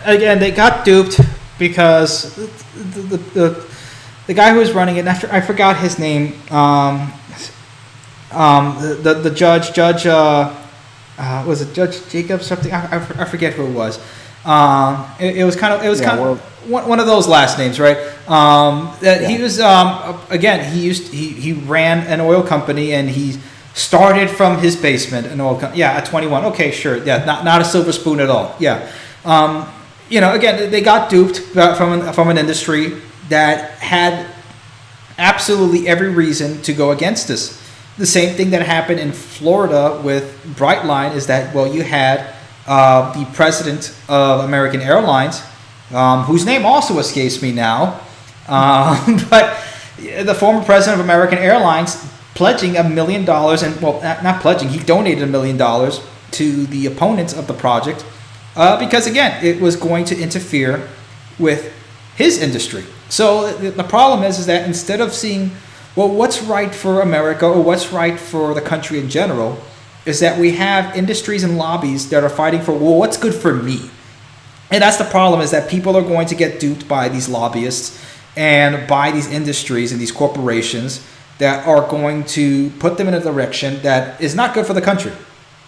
Again, they got duped because the guy who was running it, I forgot his name. The judge was it Judge Jacobs something? I forget who it was. It was kind of one of those last names, right? He was again. He ran an oil company and he started from his basement an oil company. Yeah, at 21. Okay, sure. Yeah, not a silver spoon at all. Yeah. Again, they got duped from an industry that had absolutely every reason to go against this. The same thing that happened in Florida with Brightline is that, well, you had the president of American Airlines, whose name also escapes me now, but the former president of American Airlines pledging $1 million, and well, not pledging, he donated $1 million to the opponents of the project because, again, it was going to interfere with his industry. So the problem is that instead of seeing, well, what's right for America or what's right for the country in general, is that we have industries and lobbies that are fighting for, well, what's good for me? And that's the problem, is that people are going to get duped by these lobbyists and by these industries and these corporations that are going to put them in a direction that is not good for the country.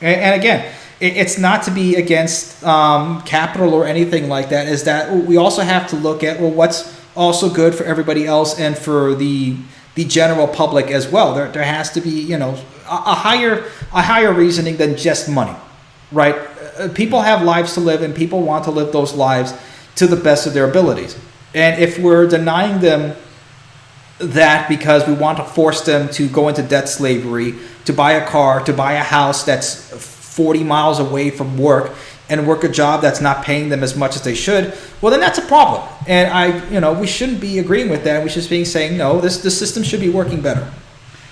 And again, it's not to be against capital or anything like that. Is that we also have to look at, well, what's also good for everybody else and for the general public as well. There has to be, you know, a higher reasoning than just money, right? People have lives to live, and people want to live those lives to the best of their abilities. And if we're denying them that because we want to force them to go into debt slavery, to buy a car, to buy a house that's 40 miles away from work, and work a job that's not paying them as much as they should, well, then that's a problem. And we shouldn't be agreeing with that. We should be saying, no, the system should be working better.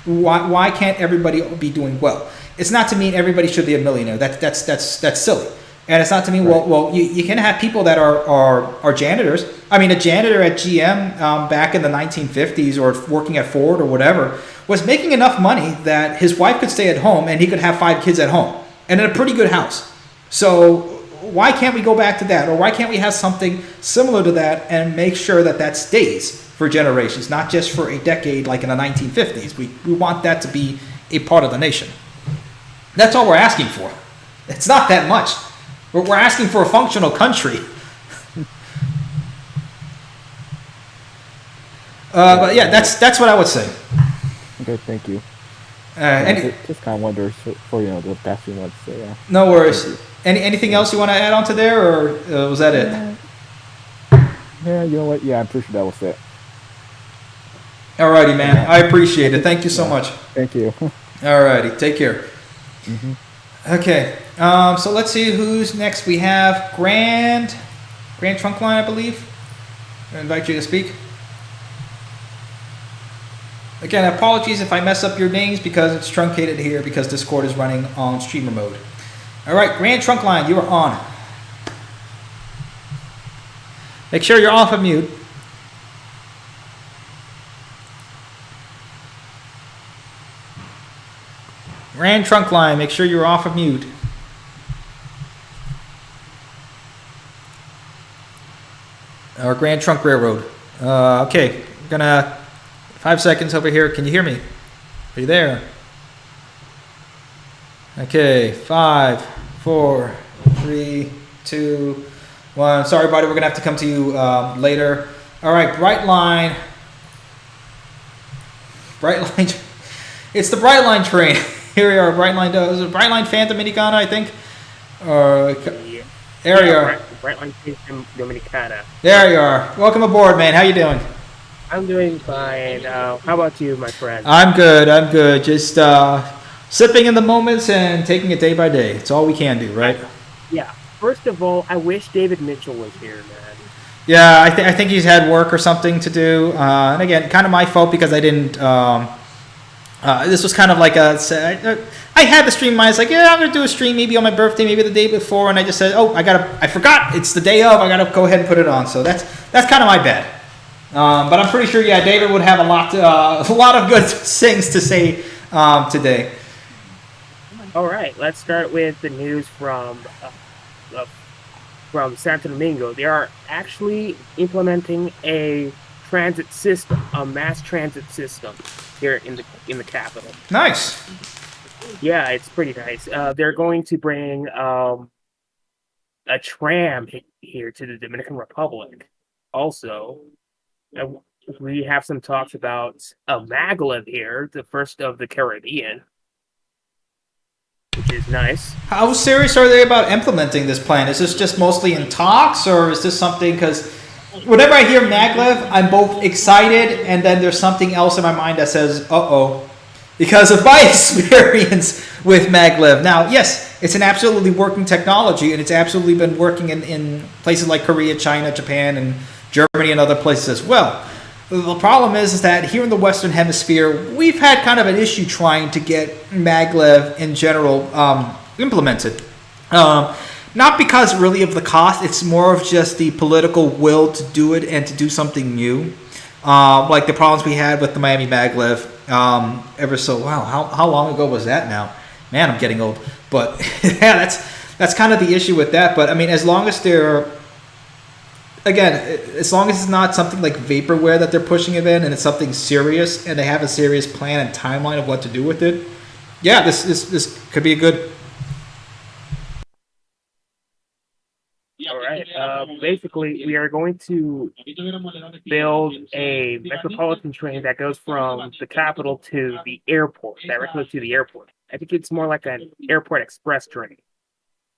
Why can't everybody be doing well? It's not to mean everybody should be a millionaire. That's silly. And it's not to mean, Right. well, you can have people that are janitors. I mean, a janitor at GM back in the 1950s, or working at Ford or whatever, was making enough money that his wife could stay at home and he could have 5 kids at home and in a pretty good house. So why can't we go back to that? Or why can't we have something similar to that and make sure that that stays for generations, not just for a decade like in the 1950s? We want that to be a part of the nation. That's all we're asking for. It's not that much. We're asking for a functional country. But yeah, that's what I would say. Okay, thank you. Just kind of wonders for the past few months. So yeah. No worries. Anything else you want to add on to there, or was that it? Yeah, you know what? Yeah, I'm pretty sure that was it. Alrighty, man. I appreciate it. Thank you so much. Thank you. Alrighty, take care. Okay, so let's see who's next. We have Grand Trunkline, I believe. I invite you to speak. Again, apologies if I mess up your names because it's truncated here because Discord is running on streamer mode. All right, Grand Trunkline, you are on. Make sure you're off of mute. Grand Trunkline, make sure you're off of mute. Or Grand Trunk Railroad. Okay, we're gonna 5 seconds over here. Can you hear me? Are you there? Okay, 5, 4, 3, 2, 1. Sorry, buddy, we're gonna have to come to you later. All right, Brightline. It's the Brightline train. Here we are, Brightline. Is it Brightline Phantom Dominicana, I think? Yeah. There you are. Brightline Phantom Dominicana. There you are. Welcome aboard, man. How you doing? I'm doing fine. How about you, my friend? I'm good. Just sipping in the moments and taking it day by day. It's all we can do, right? Yeah. First of all, I wish David Mitchell was here, man. Yeah, I think he's had work or something to do. And again, kind of my fault because I didn't. This was kind of like I had the stream. I was like, yeah, I'm gonna do a stream maybe on my birthday, maybe the day before, and I just said, oh, I forgot. It's the day of. I gotta go ahead and put it on. So that's kind of my bad. But I'm pretty sure, yeah, David would have a lot of good things to say today. All right, let's start with the news from Santo Domingo. They are actually implementing a transit system, a mass transit system here in the capital. Nice. Yeah, it's pretty nice. They're going to bring a tram here to the Dominican Republic. Also, we have some talks about a maglev here, the first of the Caribbean, which is nice. How serious are they about implementing this plan? Is this just mostly in talks, or is this something? Because whenever I hear maglev, I'm both excited and then there's something else in my mind that says, uh-oh, because of my experience with maglev. Now, yes, it's an absolutely working technology, and it's absolutely been working in places like Korea, China, Japan, and Germany, and other places as well. The problem is that here in the Western Hemisphere, we've had kind of an issue trying to get maglev in general implemented. Not because really of the cost, it's more of just the political will to do it and to do something new. Like the problems we had with the Miami maglev how long ago was that now? Man, I'm getting old. But yeah, that's kind of the issue with that. But I mean, as long as it's not something like vaporware that they're pushing it in, and it's something serious, and they have a serious plan and timeline of what to do with it, yeah, this could be a good basically, we are going to build a metropolitan train that goes from the capital to the airport, directly to the airport. I think it's more like an airport express train.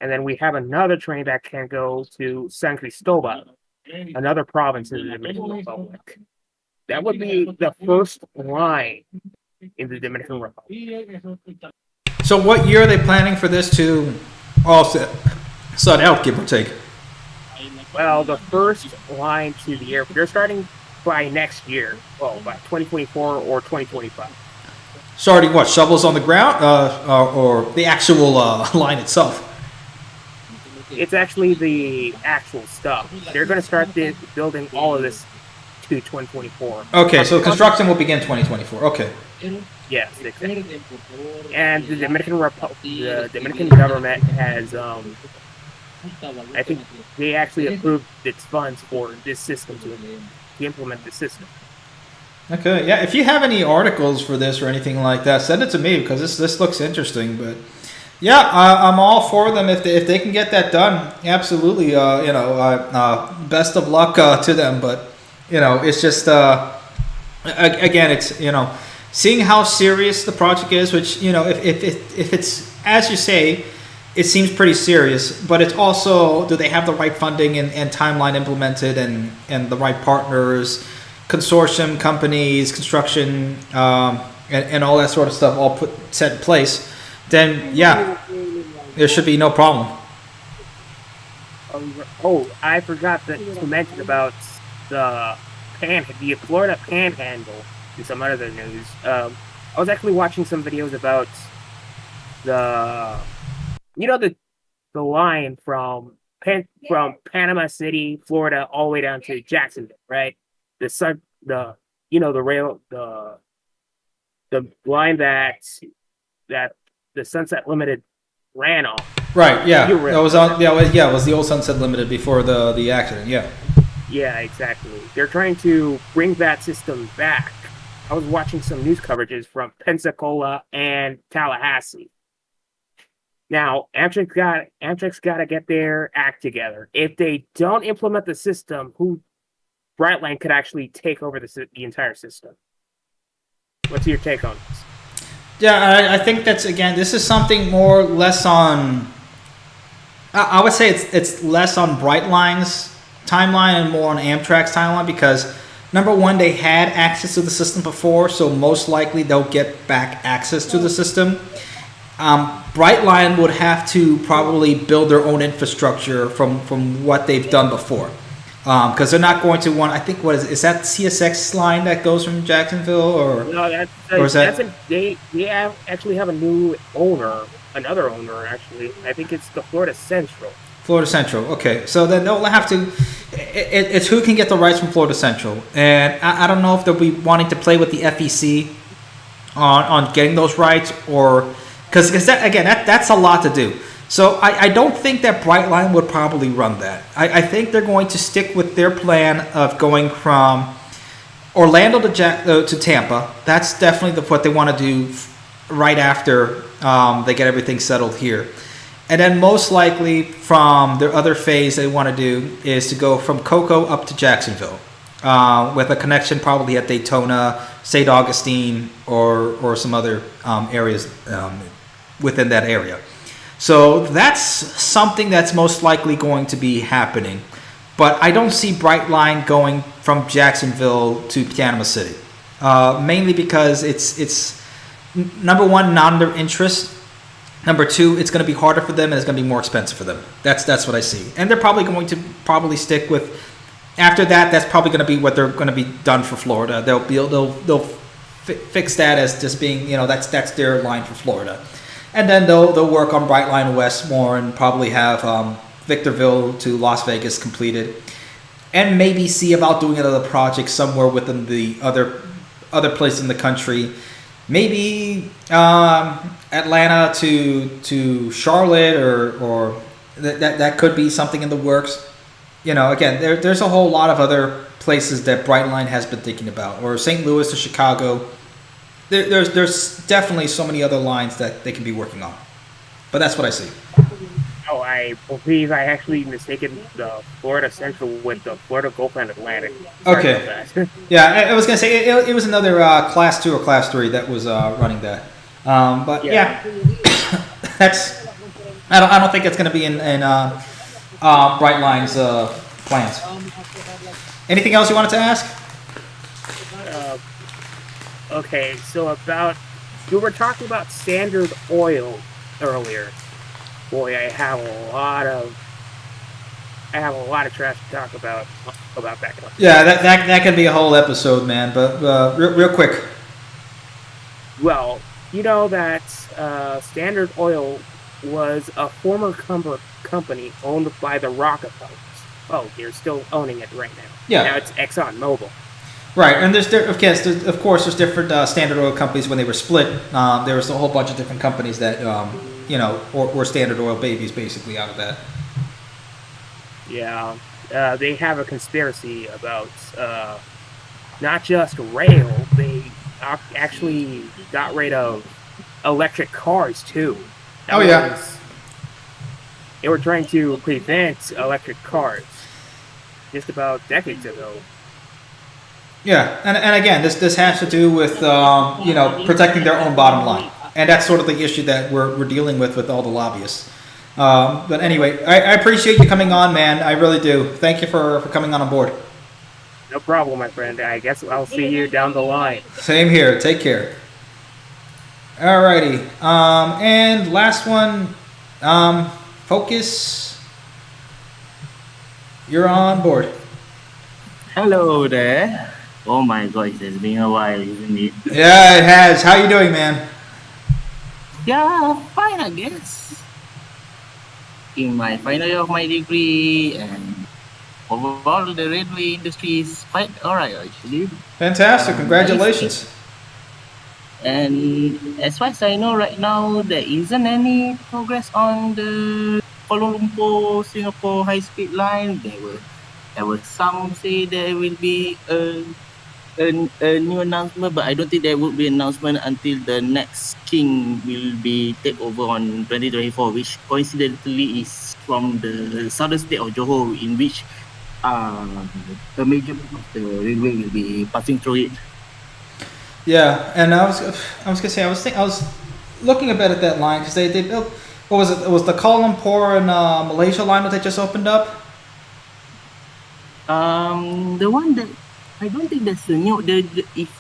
And then we have another train that can go to San Cristobal, another province in the Dominican Republic. That would be the first line in the Dominican Republic. So what year are they planning for this to all set out, give or take? Well, the first line to the airport, they're starting by next year. Well, by 2024 or 2025. Starting what, shovels on the ground, or the actual line itself? It's actually the actual stuff. They're going to start building all of this to 2024. Okay, so construction will begin 2024. Okay. Yes, exactly. And the Dominican government has, I think they actually approved its funds for this system to implement the system. Okay, yeah. If you have any articles for this or anything like that, send it to me because this looks interesting. But yeah, I'm all for them if they can get that done. Absolutely. Best of luck to them. But it's just again, it's seeing how serious the project is. Which if it's as you say, it seems pretty serious. But it's also, do they have the right funding and timeline implemented and the right partners? Consortium companies, construction, and all that sort of stuff all set in place, then yeah, there should be no problem. Oh, I forgot to mention about the Florida Panhandle and some other news. I was actually watching some videos about the line from Panama City, Florida, all the way down to Jacksonville, right? The line that the Sunset Limited ran off. Right. Yeah. It was the old Sunset Limited before the accident. Yeah. Yeah. Exactly. They're trying to bring that system back. I was watching some news coverages from Pensacola and Tallahassee. Now, Amtrak's got to get their act together. If they don't implement the system, Brightline could actually take over the entire system. What's your take on this? Yeah, I think this is something more or less on. I would say it's less on Brightline's timeline and more on Amtrak's timeline because number one, they had access to the system before, so most likely they'll get back access to the system. Brightline would have to probably build their own infrastructure from what they've done before. Because they're not going to want. I think is that CSX line that goes from Jacksonville or no? They actually have a new owner, another owner actually. I think it's the Florida Central. Florida Central. Okay, so then they'll have to. It's who can get the rights from Florida Central, and I don't know if they'll be wanting to play with the FEC on getting those rights or because that's a lot to do. So I don't think that Brightline would probably run that. I think they're going to stick with their plan of going from Orlando to Tampa. That's definitely what they want to do right after they get everything settled here. And then most likely from their other phase they want to do is to go from Cocoa up to Jacksonville with a connection probably at Daytona, St. Augustine, or some other areas within that area. So that's something that's most likely going to be happening. But I don't see Brightline going from Jacksonville to Panama City. Mainly because it's number one, not in their interest. Number two, it's going to be harder for them and it's going to be more expensive for them. That's what I see. And they're probably going to stick with, after that, that's probably going to be what they're going to be done for Florida. They'll fix that as just being, that's their line for Florida. And then they'll work on Brightline West more and probably have Victorville to Las Vegas completed, and maybe see about doing another project somewhere within the other place in the country. Maybe Atlanta to Charlotte or that could be something in the works. Again, there's a whole lot of other places that Brightline has been thinking about, or St. Louis to Chicago. There's definitely so many other lines that they can be working on, but that's what I see. Oh, I I believe I actually mistaken the Florida Central with the Florida Gulf and Atlantic. Okay. About that. Yeah, I was gonna say it was another Class 2 or Class 3 that was running that. But yeah, that's I don't think it's gonna be in Brightline's plans. Anything else you wanted to ask? Okay, so we were talking about Standard Oil earlier. Boy, I have a lot of trash to talk about that company. Yeah, that could be a whole episode, man. But real quick. Well, you know that Standard Oil was a former company owned by the Rockefellers. Oh, they're still owning it right now. Yeah. Now it's ExxonMobil. Right, and there's different Standard Oil companies when they were split. There was a whole bunch of different companies that were Standard Oil babies basically out of that. Yeah, they have a conspiracy about not just rail. They actually got rid of electric cars too. They were trying to prevent electric cars just about decades ago. Yeah, and again, this has to do with protecting their own bottom line, and that's sort of the issue that we're dealing with all the lobbyists. But anyway, I appreciate you coming on, man. I really do. Thank you for coming on board. No problem, my friend. I guess I'll see you down the line. Same here. Take care. Alrighty. And last one. Focus. You're on board. Hello there. Oh my god, it has been a while, isn't it? Yeah, it has. How you doing, man? Yeah, fine, I guess. In my final year of my degree, and overall the railway industry is quite alright, actually. Fantastic. Congratulations. And as far as I know right now, there isn't any progress on the Kuala Lumpur Singapore high-speed line. There were some say there will be a new announcement, but I don't think there will be an announcement until the next king will be take over on 2024, which coincidentally is from the southern state of Johor, in which a major part of the railway will be passing through it. Yeah, and I was gonna say I was looking a bit at that line because they built, what was it? It was the Kuala Lumpur and Malaysia line that they just opened up. The one that I don't think that's the new. If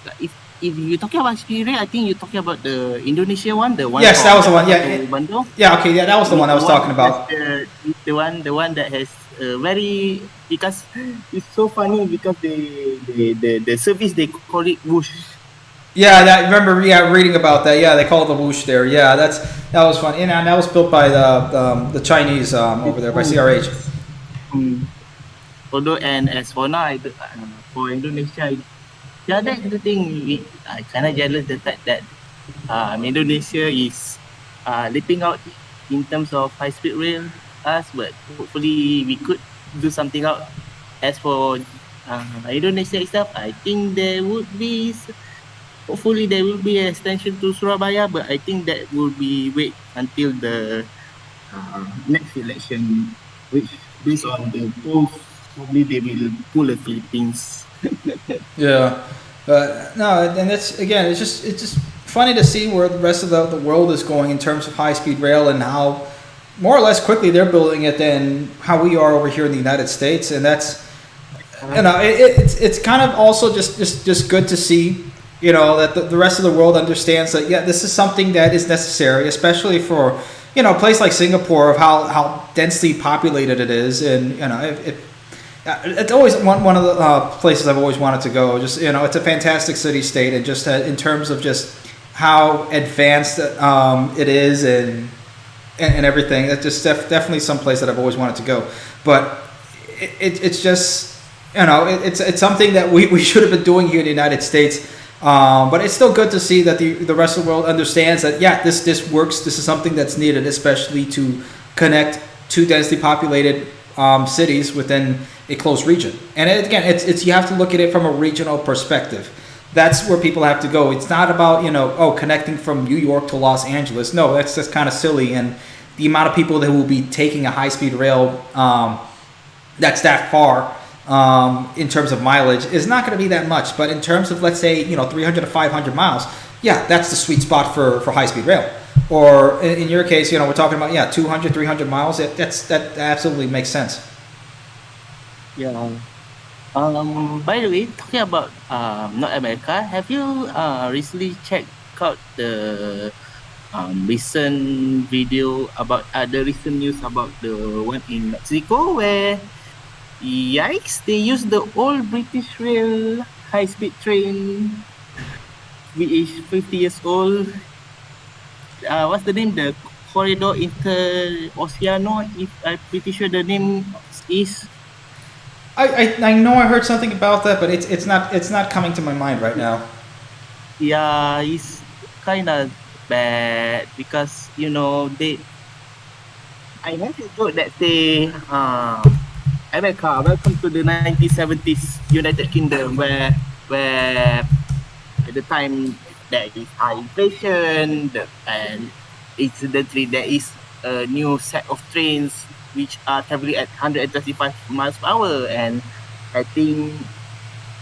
you're talking about Spirit, I think you're talking about the Indonesia one. The one. Yes, that was the one. Yeah. Bandung. Yeah. Okay. Yeah, that was the one I was talking about. The one that has very, because it's so funny because the service they call it whoosh. Yeah, I remember reading about that. Yeah, they call it the whoosh there. Yeah, that was fun. And that was built by the Chinese over there by CRH. Although, and as for now, for Indonesia, yeah, that's the thing. I kind of jealous the fact that Indonesia is leaping out in terms of high-speed rail. But hopefully we could do something out. As for Indonesia itself, I think hopefully there will be an extension to Surabaya, but I think that will be wait until the next election, which based on the polls, probably they will pull the Philippines. Yeah, no, and it's just funny to see where the rest of the world is going in terms of high-speed rail and how more or less quickly they're building it than how we are over here in the United States, and that's it's kind of also just good to see, that the rest of the world understands that this is something that is necessary, especially for a place like Singapore, of how densely populated it is, and it's always one of the places I've always wanted to go. Just it's a fantastic city state, and just in terms of just how advanced it is and everything. It's just definitely some place that I've always wanted to go. But it's just it's something that we should have been doing here in the United States. But it's still good to see that the rest of the world understands that this works. This is something that's needed, especially to connect two densely populated cities within a close region. And again, it's you have to look at it from a regional perspective. That's where people have to go. It's not about connecting from New York to Los Angeles. No, that's kind of silly. And the amount of people that will be taking a high-speed rail that's that far in terms of mileage is not going to be that much. But in terms of, let's say, 300 to 500 miles, yeah, that's the sweet spot for high-speed rail. Or in your case, we're talking about 200, 300 miles. That absolutely makes sense. Yeah. By the way, talking about North America, have you recently checked out the recent video about the recent news about the one in Mexico where, yikes, they used the old British Rail high-speed train, which is 50 years old. What's the name? The Corridor Interoceano, if I'm pretty sure the name is. I know I heard something about that, but it's not coming to my mind right now. Yeah, it's kind of bad because I have a joke that say America, welcome to the 1970s United Kingdom, where at the time there is high inflation, and incidentally there is a new set of trains which are traveling at 135 miles per hour, and I think,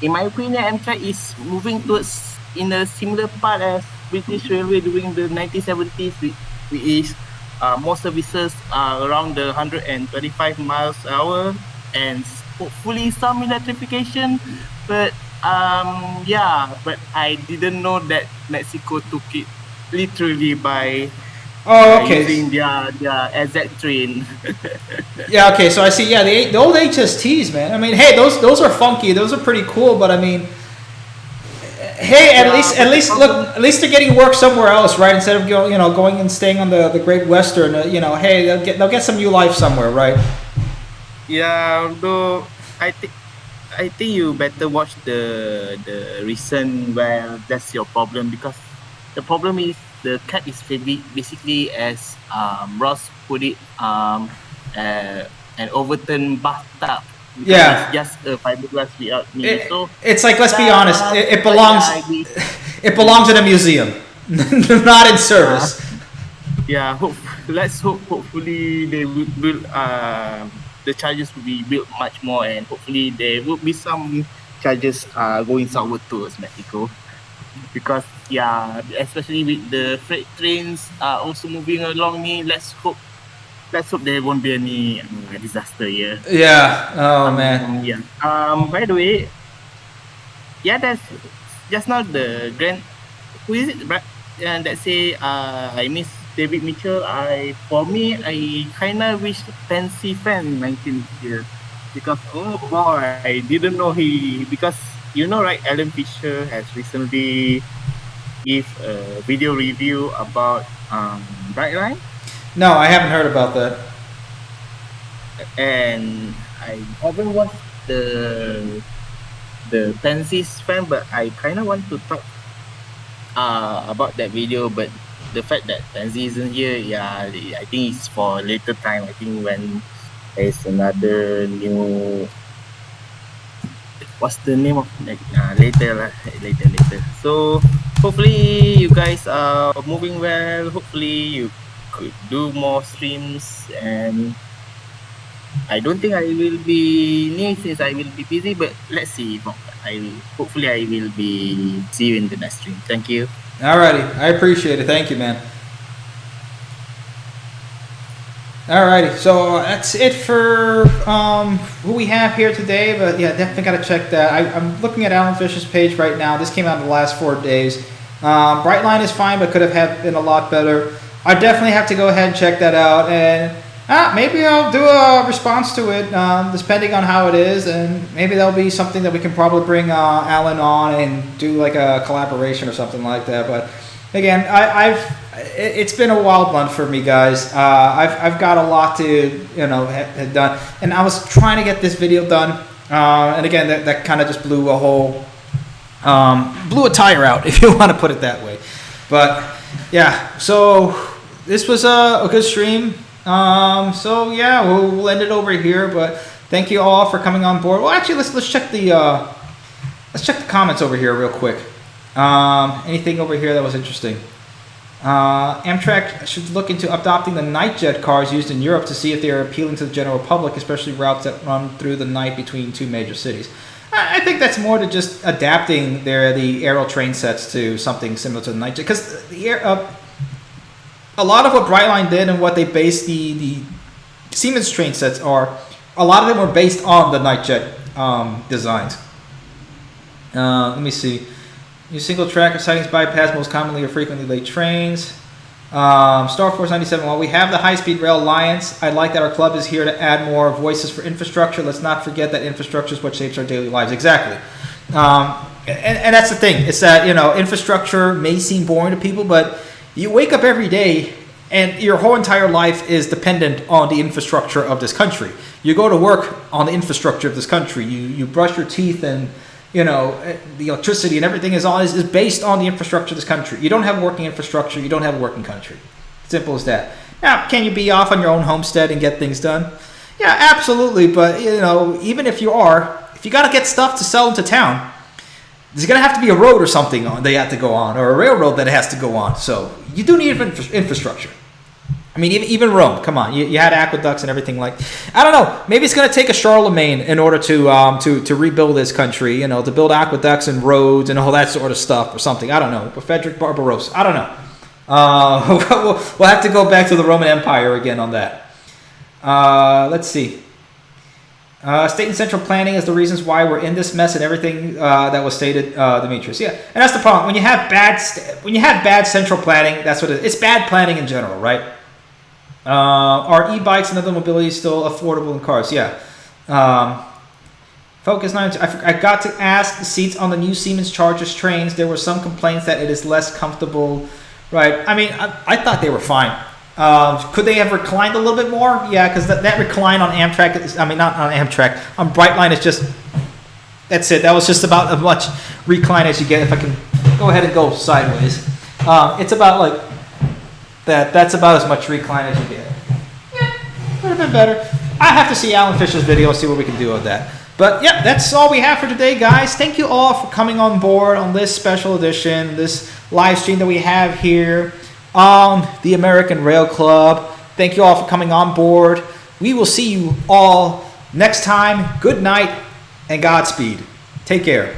in my opinion, Amtrak is moving towards in a similar path as British Railway during the 1970s, which is more services are around the 125 miles per hour, and hopefully some electrification. But but I didn't know that Mexico took it literally by using their exact train. Yeah, okay, so I see. Yeah, the old HSTs, man. I mean, hey, those are funky. Those are pretty cool. But I mean, hey, at least they're getting work somewhere else, right? Instead of going and staying on the Great Western. Hey, they'll get some new life somewhere, right? Yeah, though I think you better watch the recent where that's your problem, because the problem is the cat is basically, as Ross put it, an overturned bathtub. Yeah, it's just a fiberglass without me. So it's like, let's be honest, it belongs in a museum, not in service. Yeah, let's hope. Hopefully, they will build. The charges will be built much more, and hopefully there will be some charges going southward towards Mexico. Because especially with the freight trains also moving along me, let's hope there won't be any disaster here. Yeah. Oh man. Yeah. By the way, that's just now the grand. Who is it? And that say I miss David Mitchell. For me, I kinda wish Fancy Fan 19 here, because oh boy, I didn't know because right, Alan Fisher has recently give a video review about Brightline. No, I haven't heard about that. And I haven't watched the Fancy's Fan, but I kind of want to talk about that video. But the fact that Pansy isn't here, I think it's for later time. I think when there's another new. What's the name of later. So hopefully you guys are moving well. Hopefully you could do more streams, and I don't think I will be near since I will be busy, but let's see. Hopefully I will be see you in the next stream. Thank you. Alrighty, I appreciate it. Thank you, man. Alrighty, so that's it for who we have here today. But yeah, definitely got to check that. I'm looking at Alan Fisher's page right now. This came out in the last 4 days. Brightline is fine, but could have been a lot better. I definitely have to go ahead and check that out, and maybe I'll do a response to it, depending on how it is, and maybe that'll be something that we can probably bring Alan on and do like a collaboration or something like that. But again, it's been a wild month for me, guys. I've got a lot to have done, and I was trying to get this video done, and again that kind of just blew a tire out, if you want to put it that way. But yeah, so this was a good stream. So yeah, we'll end it over here. But thank you all for coming on board. Well, actually, let's check the comments over here real quick. Anything over here that was interesting? Amtrak should look into adopting the night jet cars used in Europe to see if they are appealing to the general public, especially routes that run through the night between two major cities. I think that's more to just adapting the Airo train sets to something similar to the night jet, because a lot of what Brightline did and what they based the Siemens train sets are, a lot of them were based on the night jet designs. Let me see. New single track or sidings bypass most commonly or frequently late trains. Star Force 97. While we have the High Speed Rail Alliance, I'd like that our club is here to add more voices for infrastructure. Let's not forget that infrastructure is what shapes our daily lives. Exactly. And that's the thing. It's that, infrastructure may seem boring to people, but you wake up every day and your whole entire life is dependent on the infrastructure of this country. You go to work on the infrastructure of this country. You brush your teeth, and the electricity and everything is based on the infrastructure of this country. You don't have working infrastructure, you don't have a working country. Simple as that. Now, can you be off on your own homestead and get things done? Yeah, absolutely. But even if you got to get stuff to sell into town, there's going to have to be a road or something they have to go on, or a railroad that it has to go on. So you do need infrastructure. I mean, even Rome. Come on, you had aqueducts and everything like. I don't know. Maybe it's going to take a Charlemagne in order to rebuild this country. To build aqueducts and roads and all that sort of stuff or something. I don't know. But Frederick Barbarossa. I don't know. We'll have to go back to the Roman Empire again on that. Let's see. State and central planning is the reasons why we're in this mess and everything that was stated, Demetrius. Yeah, and that's the problem. When you have bad central planning, that's what it is. It's bad planning in general, right? Are e-bikes and other mobility still affordable in cars? Yeah. Focus 9. I got to ask the seats on the new Siemens Chargers trains. There were some complaints that it is less comfortable. Right. I mean, I thought they were fine. Could they have reclined a little bit more? Yeah, because that recline on Amtrak not on Amtrak, on Brightline is just, that's it. That was just about as much recline as you get. If I can go ahead and go sideways. It's about like that. That's about as much recline as you get. Yeah, would have been better. I have to see Alan Fisher's video and see what we can do with that. But yeah, that's all we have for today, guys. Thank you all for coming on board on this special edition, this live stream that we have here on the American Rail Club. Thank you all for coming on board. We will see you all next time. Good night and Godspeed. Take care.